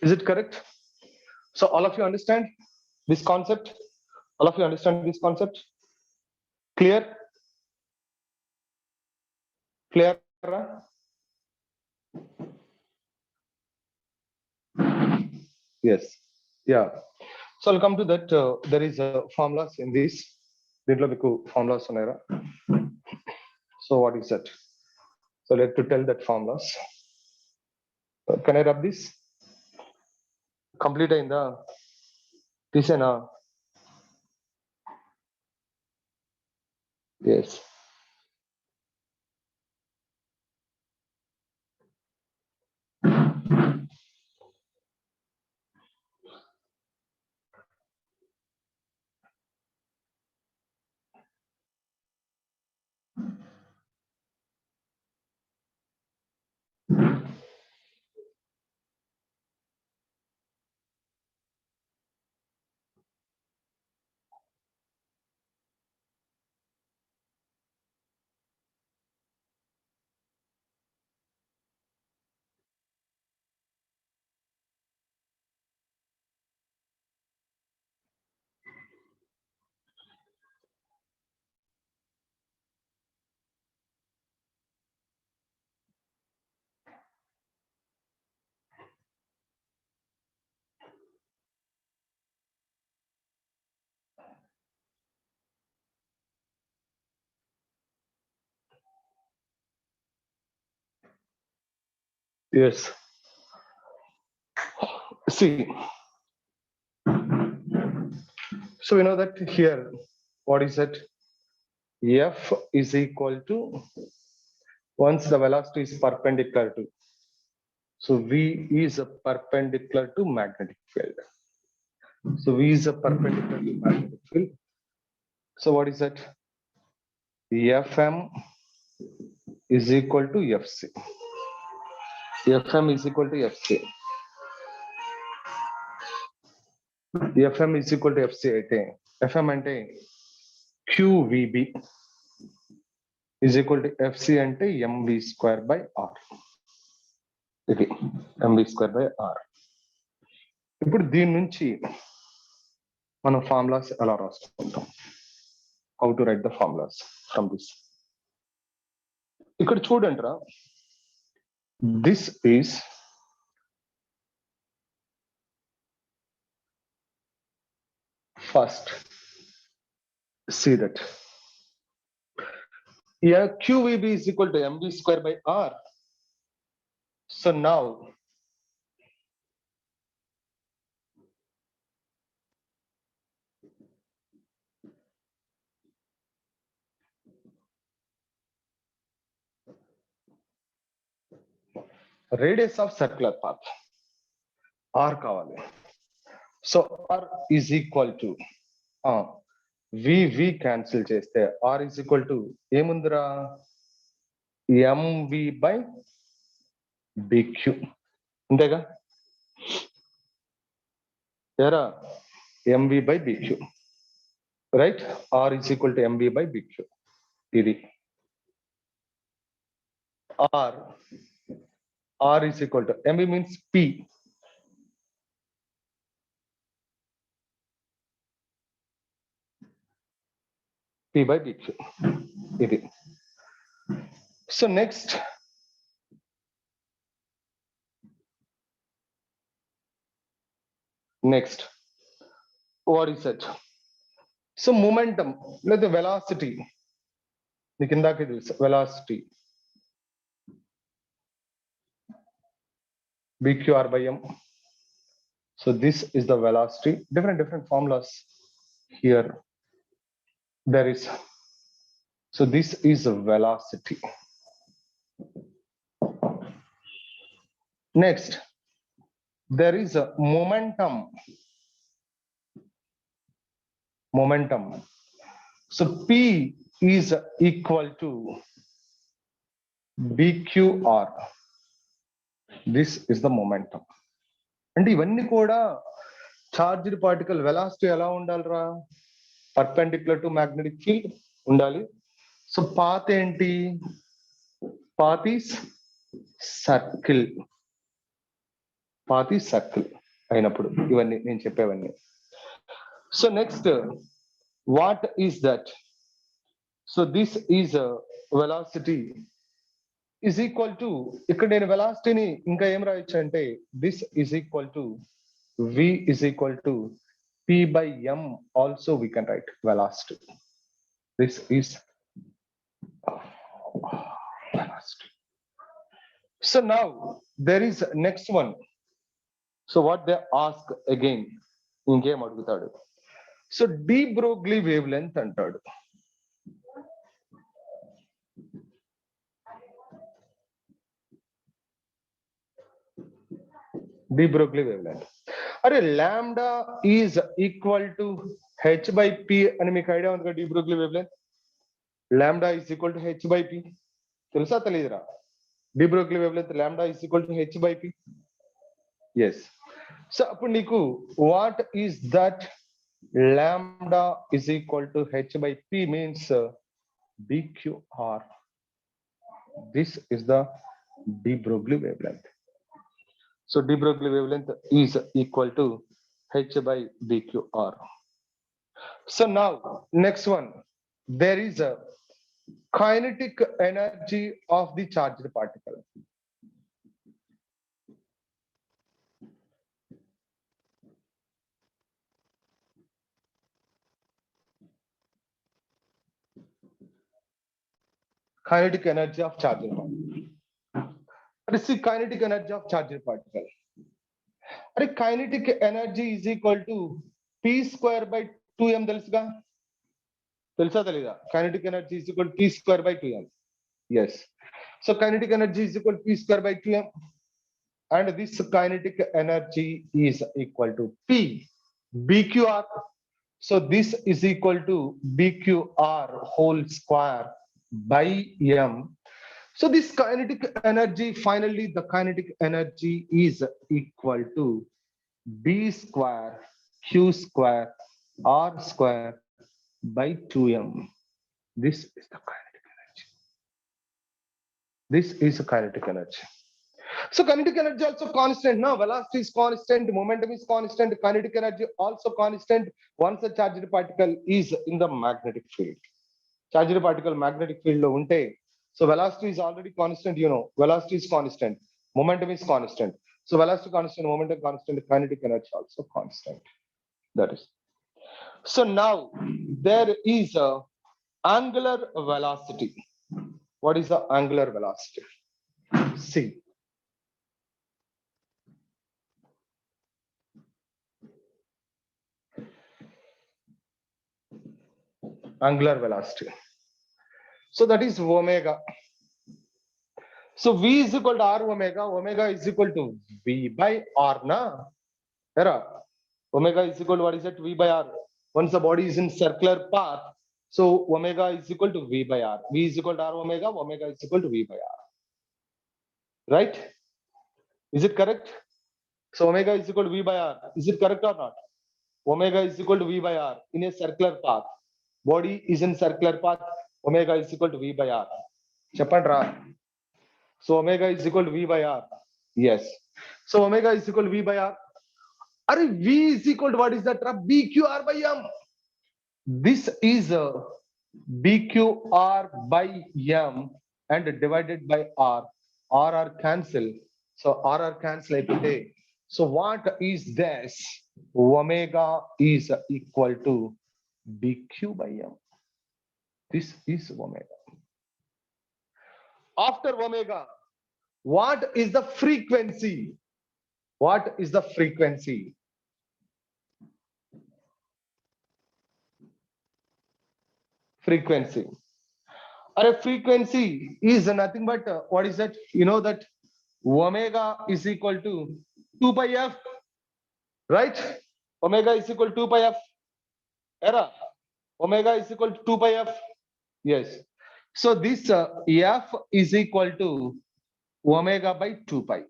Is it correct? So all of you understand this concept? All of you understand this concept? Clear? Clear? Yes. Yeah. So I'll come to that. There is formulas in this. Dintlo meeku formulas unnayra. So what is that? So let's to tell that formulas. Can I rub this? Complete ayinda? Tisena? Yes. Yes. See. So we know that here, what is it? F is equal to, once the velocity is perpendicular to, so V is a perpendicular to magnetic field. So V is a perpendicular to magnetic field. So what is that? Fm is equal to Fc. Fm is equal to Fc. Fm is equal to Fc అయితే Fm అంటే QVB is equal to Fc అంటే mv square by r. ఇది mv square by r. ఇప్పుడు దీని నుంచి మనం formulas ఎలా రాసుకుంటాం? How to write the formulas from this? ఇక్కడ చూడండి రా, this is First, see that. Yeah, QVB is equal to MV square by R. So now, radius of circular path R kavali. So R is equal to V cancel cheste R is equal to emundra MV by BQ. అంతేగా ఎరా MV by BQ, right? R is equal to MV by BQ. ఇది R is equal to MV means P. P by BQ. ఇది. So next, what is it? So momentum, let the velocity. నీకు ఇందాకే తెలుసు velocity BQR by M. So this is the velocity. Different formulas here. There is. So this is a velocity. Next, there is a momentum. So P is equal to BQR. This is the momentum. అంటే ఇవన్నీ కూడా charged particle velocity ఎలా ఉండాలిరా? Perpendicular to magnetic field ఉండాలి. So path ఏంటి? Path is circle. అయినప్పుడు ఇవన్నీ నేను చెప్పేవన్నీ. So next, what is that? So this is velocity is equal to, ఇక్కడ నేను వెలాసిటీని ఇంకా ఏం రాయొచ్చు అంటే this is equal to V is equal to P by M. Also we can write velocity. This is velocity. So now there is next one. So what they ask again, ఇంకేం అడుగుతాడు? So de Broglie wavelength అంటాడు. de Broglie wavelength. అరే lambda is equal to h by p అని మీకు idea ఉంది కదా? de Broglie wavelength lambda is equal to h by p తెలుసా తెలీదురా? de Broglie wavelength lambda is equal to h by p. yes. So అప్పుడు నీకు what is that? lambda is equal to h by p means BQR. This is the de Broglie wavelength. So de Broglie wavelength is equal to h by BQR. So now next one, there is a kinetic energy of the charged particle. Kinetic energy of charged particle. What is the kinetic energy of charged particle? Kinetic energy is equal to P square by 2m. తెలుసా తెలీదా? kinetic energy is equal to P square by 2m. yes. So kinetic energy is equal to P square by 2m, and this kinetic energy is equal to P BQR. So this is equal to BQR whole square by m. So this kinetic energy, finally the kinetic energy is equal to B square Q square R square by 2m. This is the kinetic energy. This is a kinetic energy. So kinetic energy also constant. Now velocity is constant, momentum is constant, kinetic energy also constant once a charged particle is in the magnetic field. Charged particle magnetic field lo unte, so velocity is already constant, you know, velocity is constant, momentum is constant. So velocity constant, momentum constant, kinetic energy also constant. That is. So now there is a angular velocity. What is the angular velocity? See, angular velocity. So that is omega. So V is equal to R omega. Omega is equal to V by R, na? Era. Omega is equal to what is it? V by R. Once the body is in circular path, so omega is equal to V by R. V is equal to R omega. Omega is equal to V by R. Right? Is it correct? So omega is equal to V by R. Is it correct or not? Omega is equal to V by R in a circular path. Body is in circular path. Omega is equal to V by R. Chapandra. So omega is equal to V by R. Yes. So omega is equal to V by R. Are V is equal to what is that? BQR by M. This is BQR by M and divided by R. R cancel. So R cancel today. So what is this? Omega is equal to BQ by M. This is omega. After omega, what is the frequency? What is the frequency? Frequency. Or a frequency is nothing but what is that? You know that omega is equal to 2 pi f, right? Omega is equal to 2 pi f. Era. Omega is equal to 2 pi f. Yes. So this f is equal to omega by 2 pi.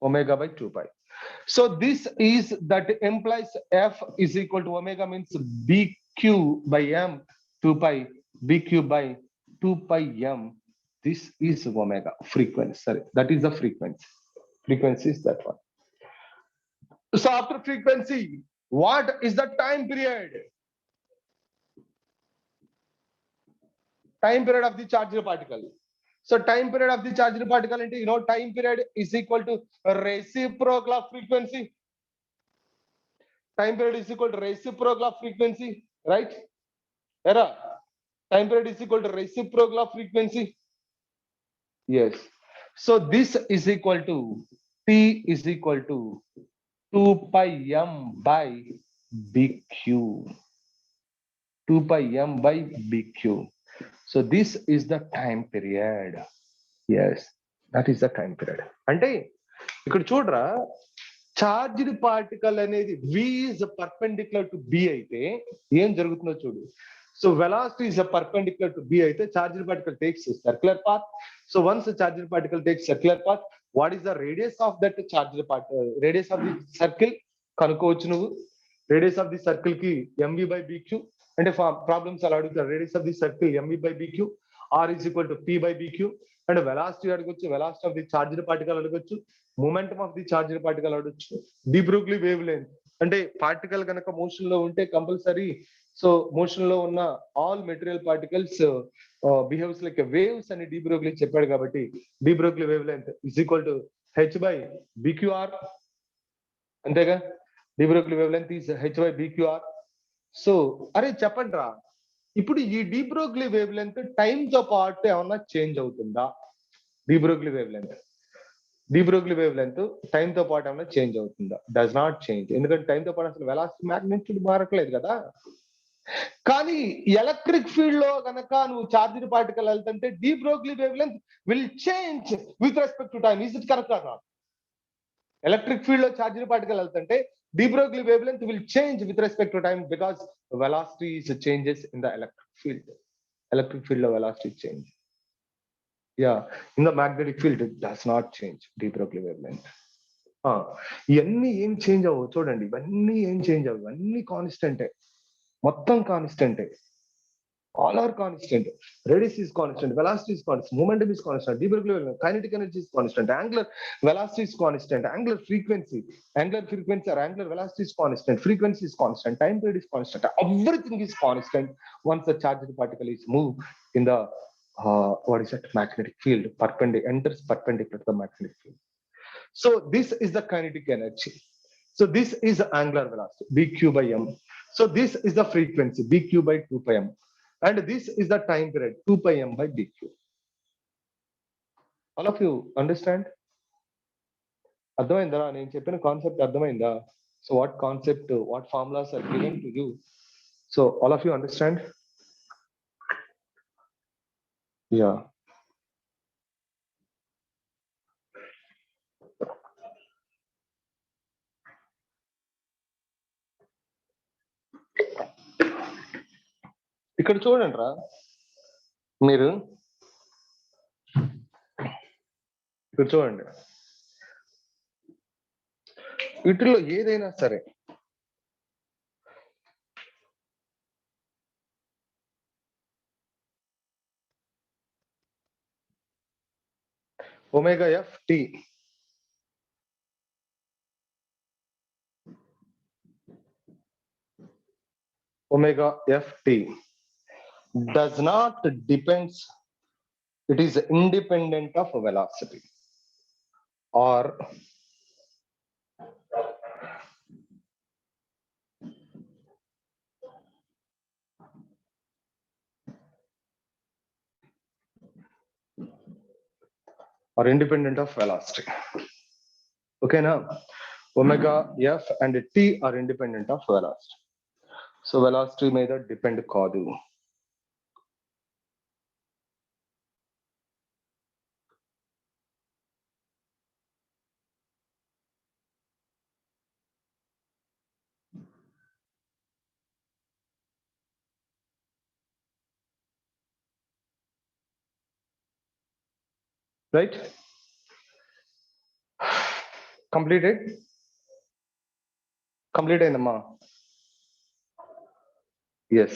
Omega by 2 pi. So this is that implies f is equal to omega means bq by m 2 pi bq by 2 pi m. This is omega frequency. Sorry, that is the frequency. Frequency is that one. So after frequency, what is the time period? Time period of the charged particle. So time period of the charged particle into time period is equal to reciprocal of frequency. Time period is equal to reciprocal of frequency, right? Era. Time period is equal to reciprocal of frequency. Yes. So this is equal to T is equal to 2 pi m by BQ. 2 pi m by BQ. So this is the time period. Yes, that is the time period. అంటే ఇక్కడ చూడరా charged particle అనేది V is perpendicular to B అయితే ఏం జరుగుతుందో చూడు. So velocity is a perpendicular to B అయితే charged particle takes a circular path. So once the charged particle takes circular path, what is the radius of that charged particle? Radius of the circle కనుక్కోవచ్చు నువ్వు. Radius of the circle కి MV by BQ అంటే problems అలా అడుగుతారు. Radius of the circle MV by BQ, R is equal to P by BQ. And velocity అడగొచ్చు, velocity of the charged particle అడగొచ్చు, momentum of the charged particle అడగొచ్చు, de Broglie wavelength అంటే particle కనుక motion లో ఉంటే compulsory so motion లో ఉన్న all material particles behaves like waves అని డి బ్రూగ్లీ చెప్పాడు కాబట్టి de Broglie wavelength is equal to h by BQR. అంతేగా, de Broglie wavelength is h by BQR. So అరే చెప్పండి రా, ఇప్పుడు ఈ de Broglie wave length time తో పాటు ఏమన్నా చేంజ్ అవుతుందా? De Broglie wave length time తో పాటు ఏమన్నా చేంజ్ అవుతుందా? Does not change. ఎందుకంటే టైం తో పాటు అసలు వెలాసిటీ మ్యాగ్నిట్యూడ్ మారట్లేదు కదా. కానీ ఎలక్ట్రిక్ ఫీల్డ్ లో గనక నువ్వు చార్జ్డ్ పార్టికల్ వెళ్తుంటే de Broglie wave length will change with respect to time. Is it correct or not? Electric field లో చార్జ్డ్ పార్టికల్ వెళ్తుంటే de Broglie wavelength will change with respect to time because velocity is changes in the electric field. Electric field of velocity change. Yeah, in the magnetic field it does not change de Broglie wavelength. ఇవన్నీ ఏం change అవ్వవు చూడండి, ఇవన్నీ ఏం change అవ్వవు, ఇవన్నీ కాన్స్టెంటే, మొత్తం కాన్స్టెంటే. All are constant. Radius is constant, velocity is constant, momentum is constant, de Broglie wavelength, kinetic energy is constant, angular velocity is constant, angular frequency or angular velocity is constant, frequency is constant, time period is constant. Everything is constant once the charged particle is moved in the what is that magnetic field, enters perpendicular to the magnetic field. So this is the kinetic energy. So this is the angular velocity, bq by m. So this is the frequency, bq by 2 pi m. And this is the time period, 2 pi m by bq. All of you understand? అర్థమైందా నేను చెప్పిన concept అర్థమైందా? So what concept, what formulas are given to you? So all of you understand? Yeah. ఇక్కడ చూడండి రా మీరు, ఇక్కడ చూడండి, వీటిలో ఏదైనా సరే omega F T omega ft does not depends, it is independent of velocity or independent of velocity. Okay now, omega f and t are independent of velocity. So velocity మీద depend కాదు. Right? Completed? Complete అయిందమ్మా? Yes.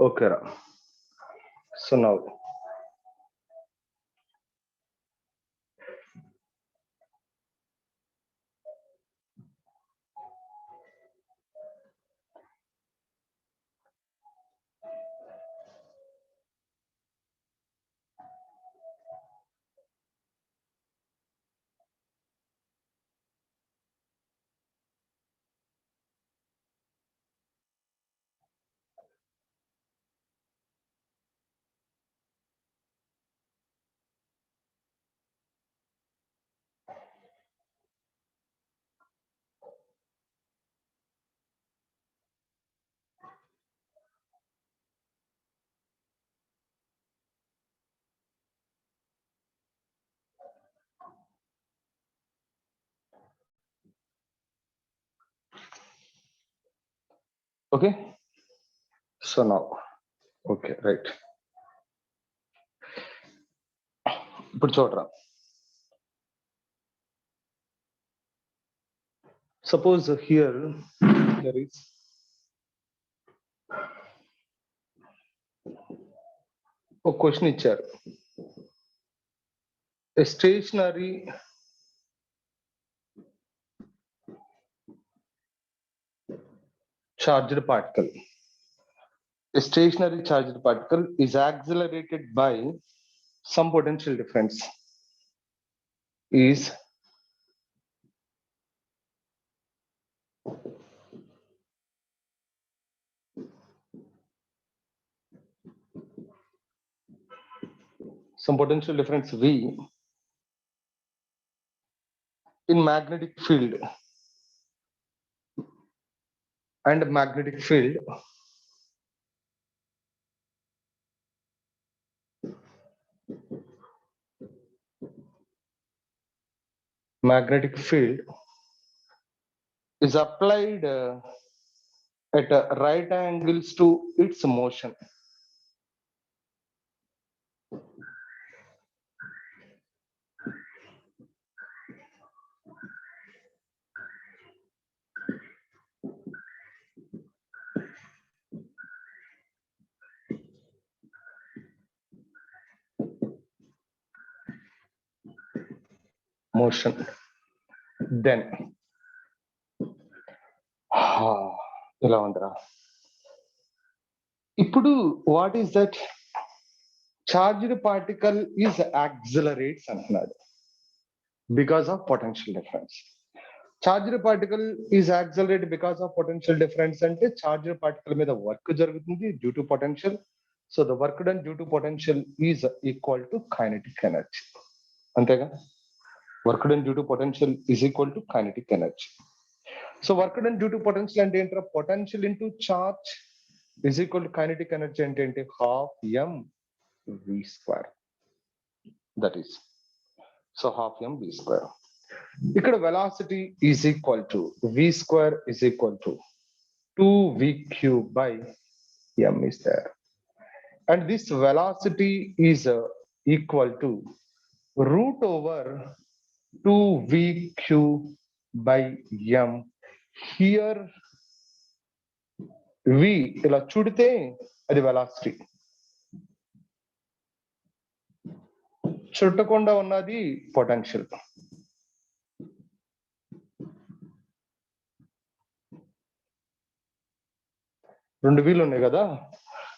Okay రా. So now okay. So now okay, right. ఇప్పుడు చూడరా, suppose here there is a question ఇచ్చారు, a stationary charged particle. A stationary charged particle is accelerated by some potential difference is some potential difference V in magnetic field, and magnetic field is applied at right angles to its motion. Then ఇలా ఉండరా. ఇప్పుడు what is that? Charged particle is accelerates అంటున్నాడు because of potential difference. Charged particle is accelerate because of potential difference అంటే charged particle మీద work జరుగుతుంది due to potential. So the work done due to potential is equal to kinetic energy. అంతేగా, work done due to potential is equal to kinetic energy. So work done due to potential అంటే ఏంటంటే potential into charge is equal to kinetic energy అంటే ఏంటి, half m v square. That is so half m v square. ఇక్కడ velocity is equal to v square is equal to 2v³ by m is there, and this velocity is equal to root over 2v³ by m. Here v ఇలా చుడితే అది velocity, చుట్టకుండా ఉన్నది potential. రెండు వీలు ఉన్నాయి కదా,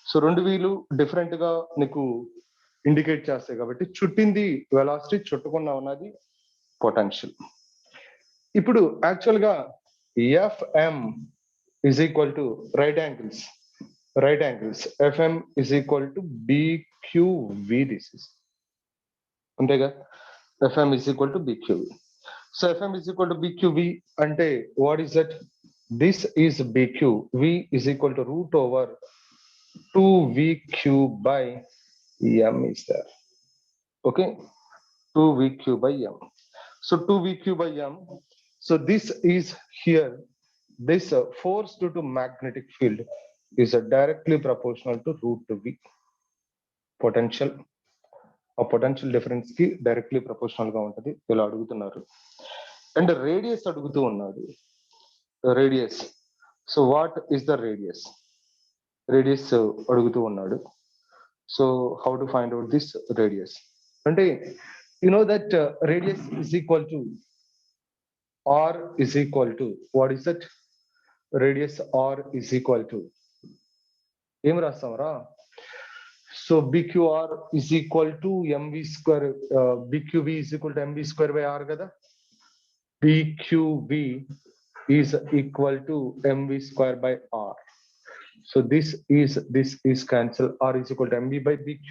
so రెండు వీలు డిఫరెంట్ గా నీకు ఇండికేట్ చేస్తాయి కాబట్టి చుట్టింది వెలాసిటీ, చుట్టకుండా ఉన్నది పొటెన్షియల్. ఇప్పుడు యాక్చువల్ గా FM is equal to right angles FM is equal to BQV. This is అంతేగా, FM is equal to BQV. So FM is equal to BQV అంటే what is that, this is bq, v is equal to root over 2v³ by m is there. Okay, 2v³ by m. So 2v³ by m, so this is here, this force due to magnetic field is directly proportional to root v. Potential a potential difference ki directly proportional ga untadi ila adugutunnaru. And radius adugutu unnadu, radius. So what is the radius అడుగుతూ ఉన్నాడు. So how to find out this radius అంటే you know that radius is equal to r is equal to what is that, radius r is equal to ఏం రాస్తామరా, so bqr is equal to mv square, bqv is equal to mv square by r కదా, bqv is equal to mv square by r. So this is cancel, r is equal to mv by bq.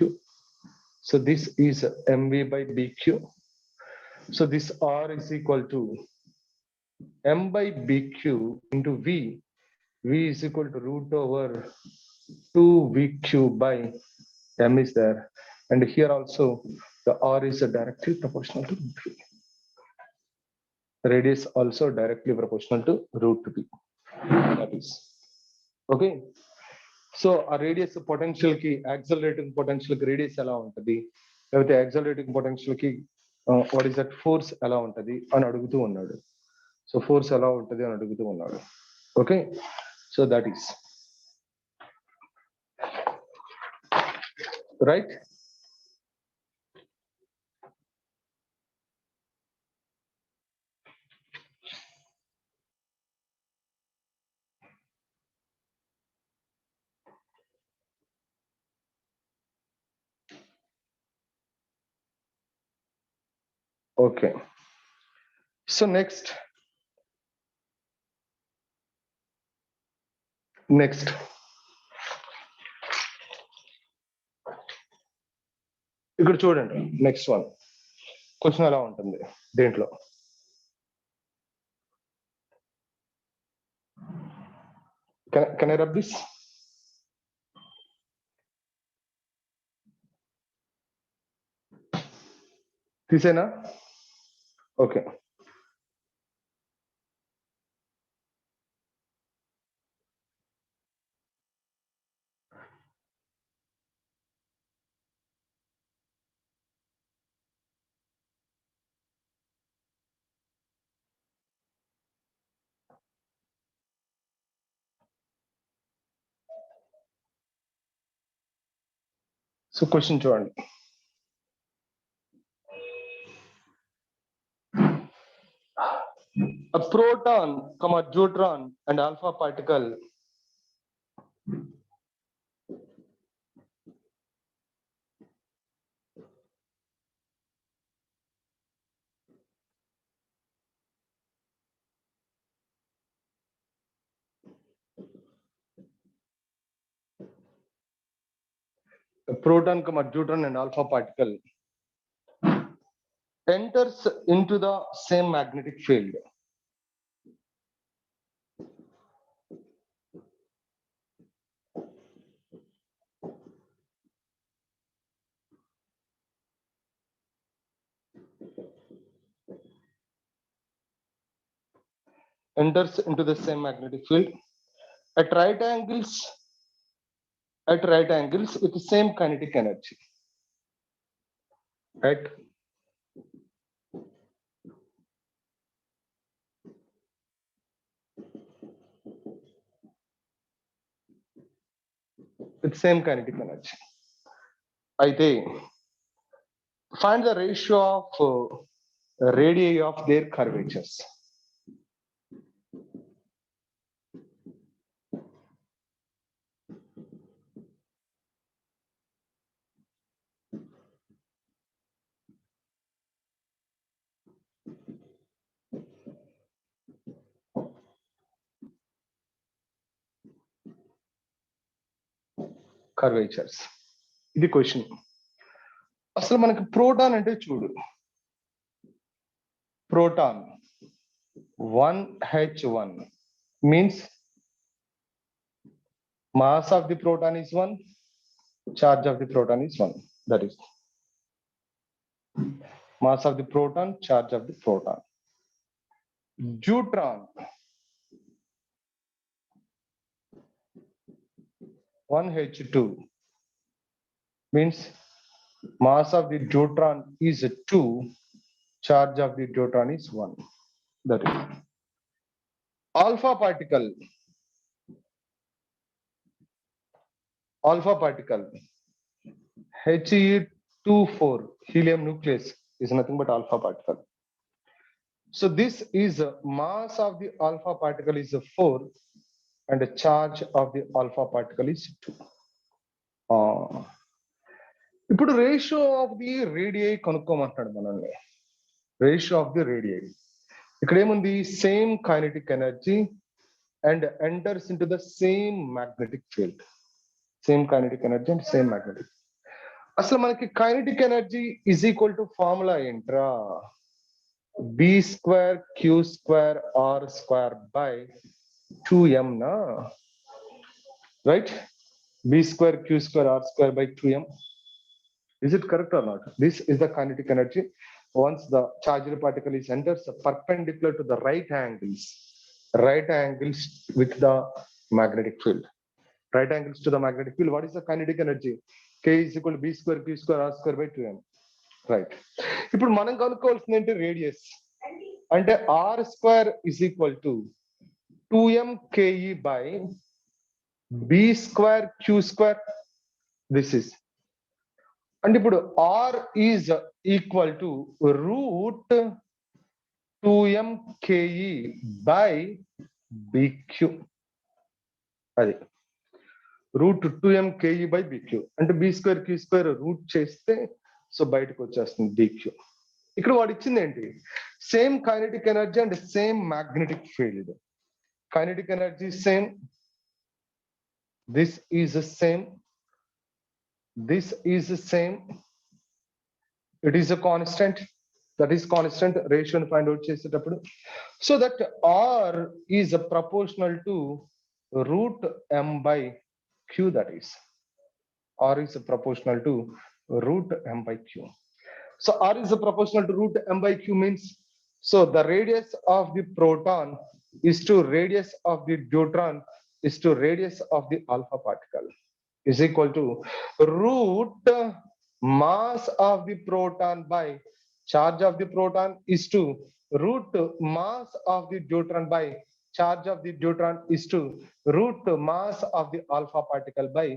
So this is mv by bq. So this r is equal to m by bq into v. V is equal to root over 2v³ by m is there, and here also the r is directly proportional to root v. Radius also directly proportional to root v. That is okay. So ఆ radius potential కి, accelerating potential కి radius ఎలా ఉంటది, లేకపోతే accelerating potential కి what is that force ఎలా ఉంటది అని అడుగుతూ ఉన్నాడు. సో ఫోర్స్ ఎలా ఉంటది అని అడుగుతూ ఉన్నాడు. Okay, so that is right. Okay, so next ఇక్కడ చూడండి, నెక్స్ట్ వన్ క్వశ్చన్ ఎలా ఉంటుంది దీంట్లో. Can I rub this? తీసేనా? ఓకే, సో క్వశ్చన్ చూడండి. A proton, neutron and alpha particle a proton, neutron and alpha particle enters into the same magnetic field. Enters into the same magnetic field at right angles with the same kinetic energy. Right? With same kinetic energy. అయితే find the ratio of radii of their curvatures. Curvatures. ఇది question. అసలు మనకి proton అంటే చూడు, proton 1H1 means mass of the proton is 1, charge of the proton is 1. That is mass of the proton, charge of the proton. Deuteron 1H2 means mass of the deuteron is 2, charge of the deuteron is 1. That is alpha particle He24 helium nucleus is nothing but alpha particle. So this is mass of the alpha particle is 4 and the charge of the alpha particle is 2. ఇప్పుడు ratio of the radii కనుక్కోమంటాడు మనల్ని. Ratio of the radii ఇక్కడ ఏముంది, same kinetic energy and enters into the same magnetic field. Same kinetic energy and same magnetic. అసలు మనకి kinetic energy is equal to formula ఏంట్రా, B² Q² R² by 2m na, right? B² Q² R² by 2m. Is it correct or not? This is the kinetic energy once the charged particle is enters perpendicular to the right angles with the magnetic field. Right angles to the magnetic field. What is the kinetic energy? K is equal to B² Q² R² by 2m. Right. ఇప్పుడు మనం కనుక్కోవాల్సింది ఏంటి, radius. అంటే R² is equal to 2m KE by B² Q². This is. And ఇప్పుడు R is equal to root 2m KE by BQ. అది root 2m KE by BQ. అంటే B² Q² route చేస్తే so బయటకు వచ్చేస్తుంది BQ. ఇక్కడ వాడు ఇచ్చింది ఏంటి, same kinetic energy and same magnetic field. Kinetic energy same, this is same, this is the same, it is a constant, that is constant ratio and find out చేసేటప్పుడు. So that R is proportional to root m by q, that is R is proportional to root m by q. So R is proportional to root m by q means, so the radius of the proton is to radius of the deuteron is to radius of the alpha particle is equal to root mass of the proton by charge of the proton is to root mass of the deuteron by charge of the deuteron is to root mass of the alpha particle by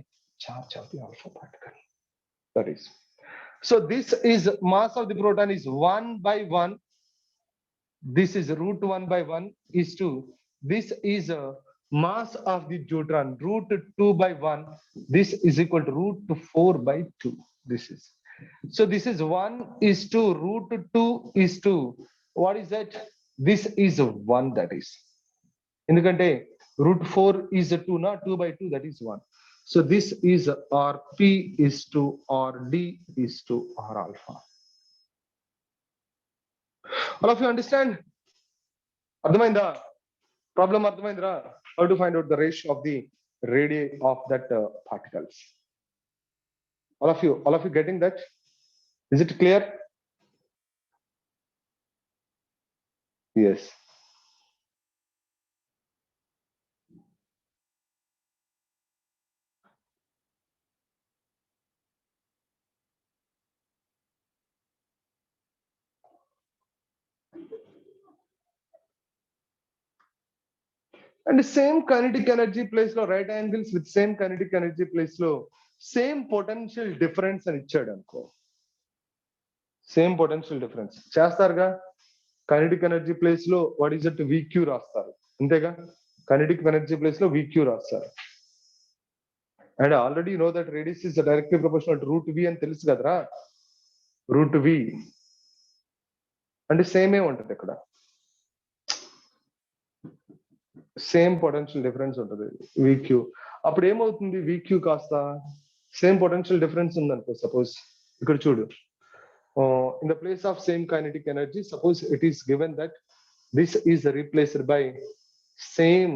charge of the alpha particle. That is. So this is mass of the proton is 1 by 1. This is root 1 by 1 is to, this is a mass of the deuteron root 2 by 1. This is equal to root 4 by 2. This is. So this is 1 is to root 2 is to, what is that? This is 1, that is. ఎందుకంటే root 4 is 2 na, 2 by 2, that is 1. So this is Rp is to Rd is to R alpha. All of you understand? Ardhamainda? Problem Ardhamaindra? How to find out the ratio of the radii of that particles? All of you getting that? Is it clear? Yes. And the same kinetic energy place lo right angles with same kinetic energy place lo same potential difference అని ఇచ్చాడు అనుకో. Same potential difference చేస్తారుగా. Kinetic energy place లో what is it VQ రాస్తారు అంతేగా. Kinetic energy place లో VQ రాస్తారు. And already know that radius is directly proportional to root V అని తెలుసు కదరా. రూట్ వి అంటే సేమే ఉంటుంది ఇక్కడ. సేమ్ పొటెన్షియల్ డిఫరెన్స్ ఉంటుంది విక్యూ. అప్పుడు ఏమవుతుంది విక్యూ కాస్త సేమ్ పొటెన్షియల్ డిఫరెన్స్ ఉందనుకో. సపోజ్ ఇక్కడ చూడు, in the place of same kinetic energy, suppose it is given that this is replaced by same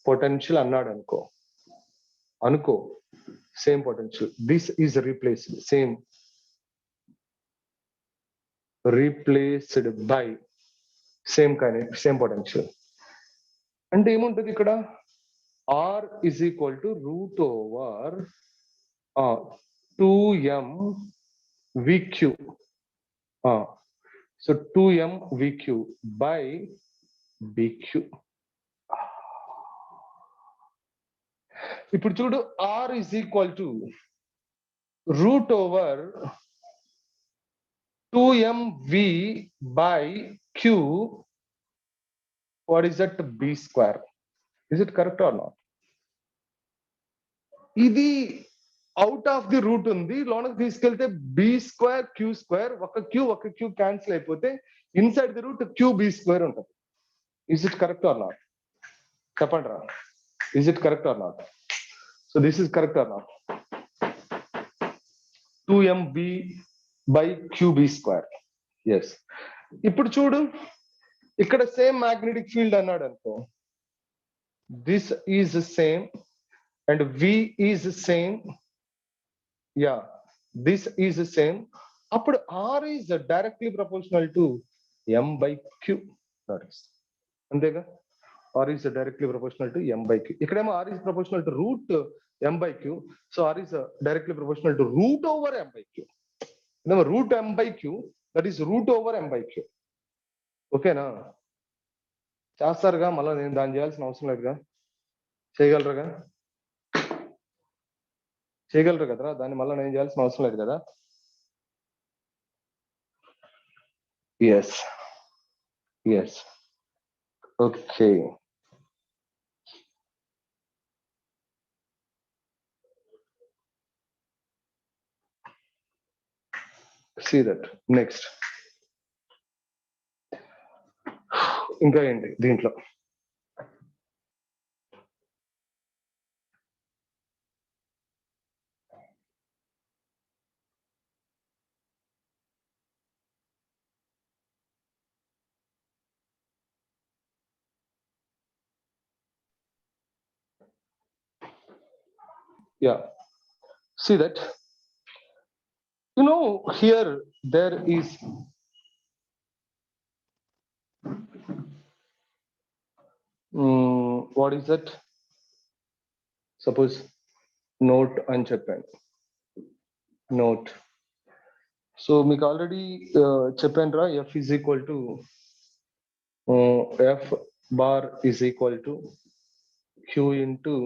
potential అన్నాడు అనుకో. same potential, this is replaced by same potential అంటే ఏముంటది ఇక్కడ. R is equal to root over 2m VQ. So 2m VQ by BQ. ఇప్పుడు చూడు, R is equal to root over 2mv by Q. What is that? B square. Is it correct or not? ఇది out of the root ఉంది, లోనకి తీసుకెళ్తే B square Q square, ఒక Q cancel అయిపోతే inside the root Q B square ఉంటుంది. Is it correct or not? చెప్పండి రా. Is it correct or not? So this is correct or not? 2mb by qb square. Yes. ఇప్పుడు చూడు, ఇక్కడ same magnetic field అన్నాడు అనుకో. This is same and v is same. Yeah, this is same. అప్పుడు r is directly proportional to m by q. That is అంతేగా. r is directly proportional to m by q. ఇక్కడేమో r is proportional to root m by q. So r is directly proportional to root over m by q. ఇదేమో root m by q, that is root over m by q. ఓకేనా? చేస్తారుగా, మళ్ళీ నేను దాన్ని చేయాల్సిన అవసరం లేదుగా. చేయగలరుగా? చేయగలరు కదరా, దాన్ని మళ్ళీ నేను చేయాల్సిన అవసరం లేదు కదా. Yes yes okay. See that. Next ఇంకా ఏంటి దీంట్లో? Yeah, see that, you know, here there is what is that? Suppose note అని చెప్పాను. note. సో మీకు ఆల్రెడీ చెప్పాను రా, f is equal to f bar is equal to q into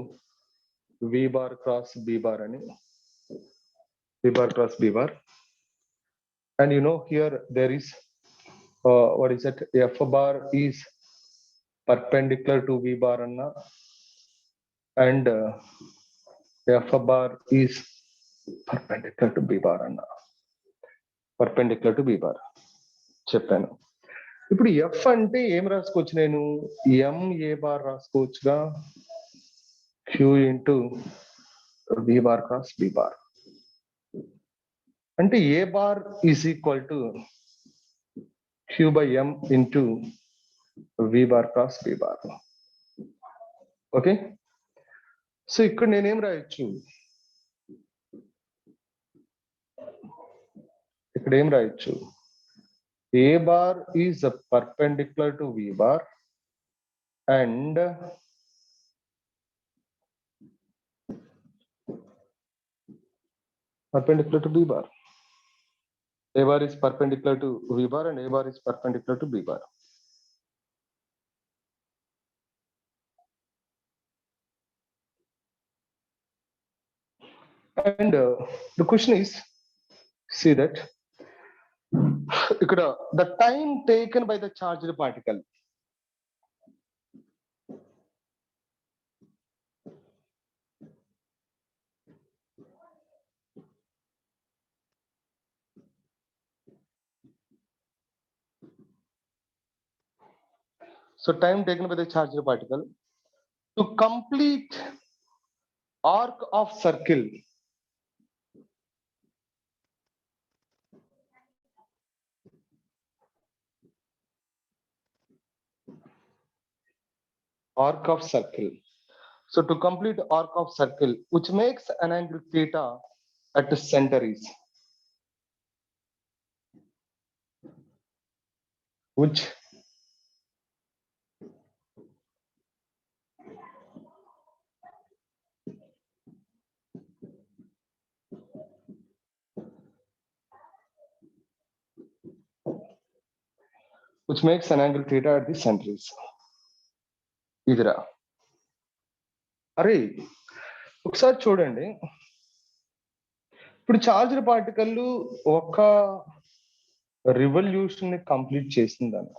v bar cross b bar అని. v bar cross b bar. And you know, here there is what is that? F bar is perpendicular to v bar anna, and f bar is perpendicular to b bar anna. Perpendicular to b bar చెప్పాను. ఇప్పుడు F అంటే ఏం రాసుకోవచ్చు నేను? M A bar రాసుకోవచ్చుగా, Q into V bar cross B bar. అంటే A bar is equal to Q by M into V bar cross B bar. Okay, so ఇక్కడ నేనేం రాయొచ్చు, ఇక్కడ ఏం రాయొచ్చు, A bar is perpendicular to V bar and perpendicular to B bar. A bar is perpendicular to V bar and A bar is perpendicular to B bar. And the question is, see that ఇక్కడ the time taken by the charged particle. So time taken by the charged particle to complete arc of circle. Arc of circle. So to complete arc of circle, which makes an angle theta at the center is, which makes an angle theta at the center is ఇదిరా. అరే ఒకసారి చూడండి, ఇప్పుడు charged particle ఒక revolution ని complete చేసిందన్న,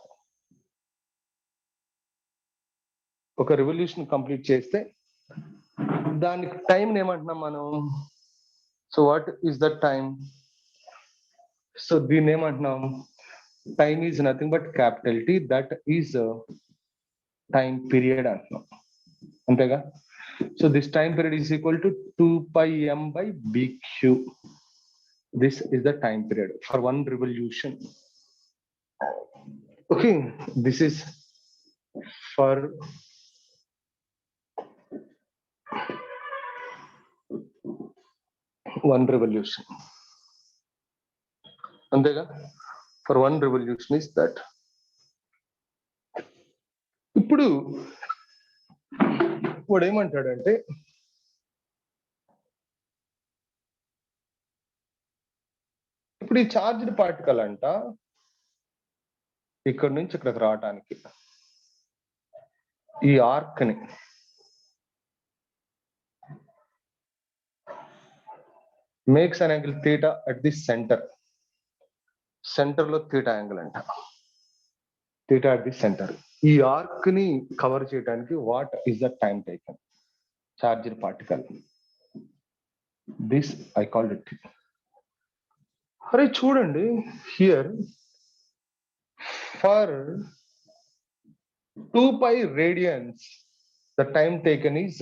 ఒక revolution complete చేస్తే దానికి టైం ఏమంటున్నాం మనం, so what is the time, so దీన్ని ఏమంటున్నాం, time is nothing but capital T, that is time period అంటున్నాం, అంతేగా. So this time period is equal to 2 pi m by bq. This is the time period for one revolution. Okay, this is for one revolution, అంతేగా. For one revolution is that. ఇప్పుడు వాడు ఏమంటాడంటే, ఇప్పుడు ఈ charged particle అంట ఇక్కడ నుంచి ఇక్కడికి రావటానికి ఈ ఆర్క్ ని makes an angle theta at the centre, centre లో థీటా యాంగిల్ అంట, థీటా అట్ ది సెంటర్. ఈ ఆర్క్ ని కవర్ చేయడానికి what is the time taken charged particle, this I called it. అరే చూడండి, here for 2 pi radians the time taken is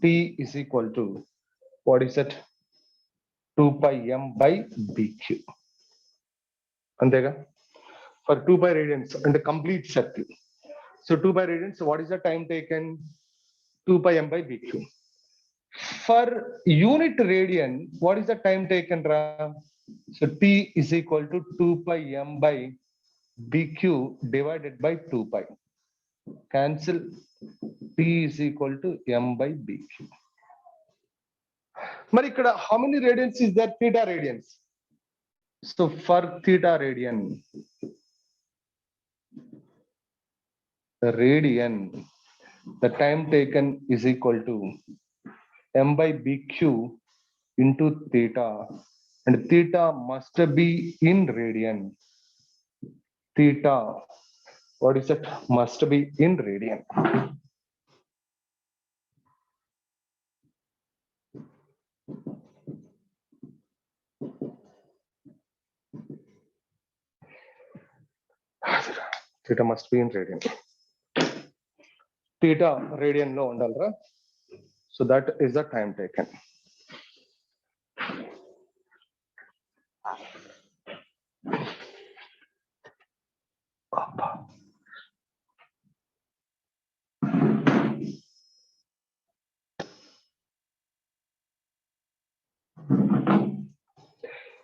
t is equal to, what is that, 2 pi m by bq, అంతేగా. For 2 pi radians and the complete circle, so 2 pi radians, what is the time taken, 2 pi m by bq. For unit radian, what is the time taken, ra, so t is equal to 2 pi m by bq divided by 2 pi, cancel, t is equal to m by bq. మరి ఇక్కడ how many radians is that, theta radians. So for theta radian, the radian, the time taken is equal to m by bq into theta, and theta must be in radian. Theta, what is it, must be in radian. Theta must be in radian. Theta radian లో ఉండాలిరా, so that is the time taken.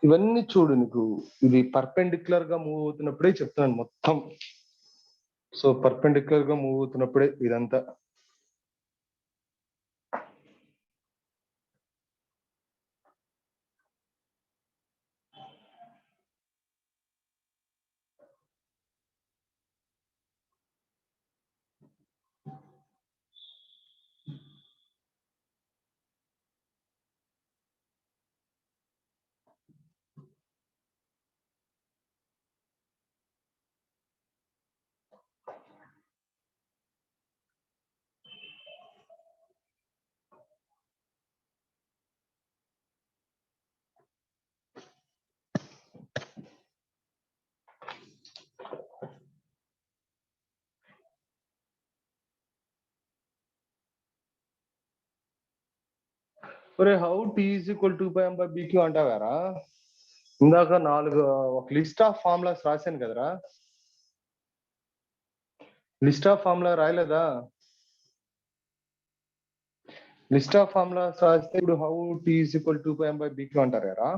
ఇవన్నీ చూడు, నీకు ఇది perpendicular గా move అవుతున్నప్పుడే చెప్తున్నాను మొత్తం. సో పర్పెండిక్యులర్ గా మూవ్ అవుతున్నప్పుడే ఇదంతా. ఒరే how T is equal to pi by BQ అంటావారా? ఇందాక 4 ఒక లిస్ట్ ఆఫ్ ఫార్ములాస్ రాశాను కదరా. లిస్ట్ ఆఫ్ ఫార్ములా రాయలేదా? లిస్ట్ ఆఫ్ ఫార్ములాస్ రాస్తే ఇప్పుడు how T is equal to pi by BQ అంటారు కదా.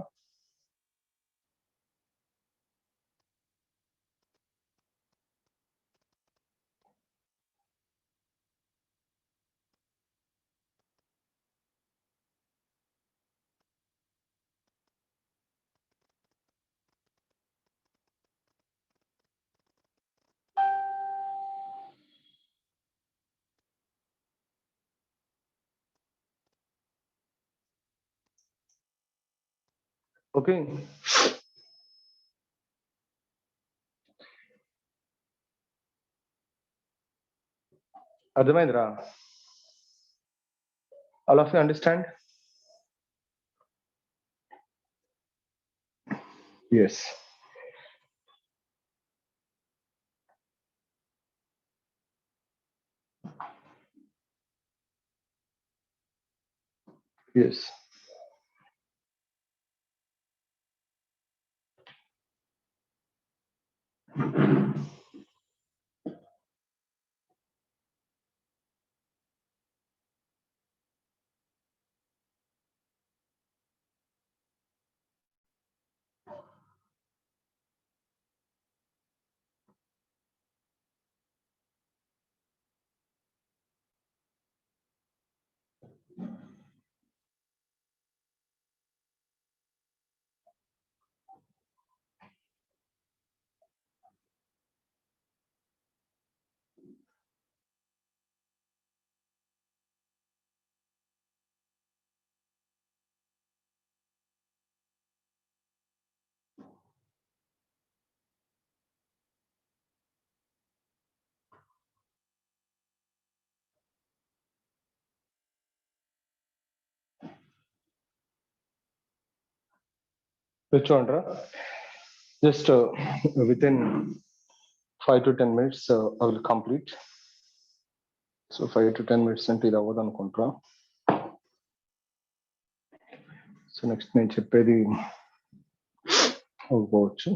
ఓకే, అర్థమైందిరా? All of you understand? Yes. Yes. చూడండిరా, just within 5 to 10 minutes I will complete. So 5 to 10 minutes అంటే ఇది అవ్వదు అనుకుంటా. సో నెక్స్ట్ నేను చెప్పేది అవ్వవచ్చు.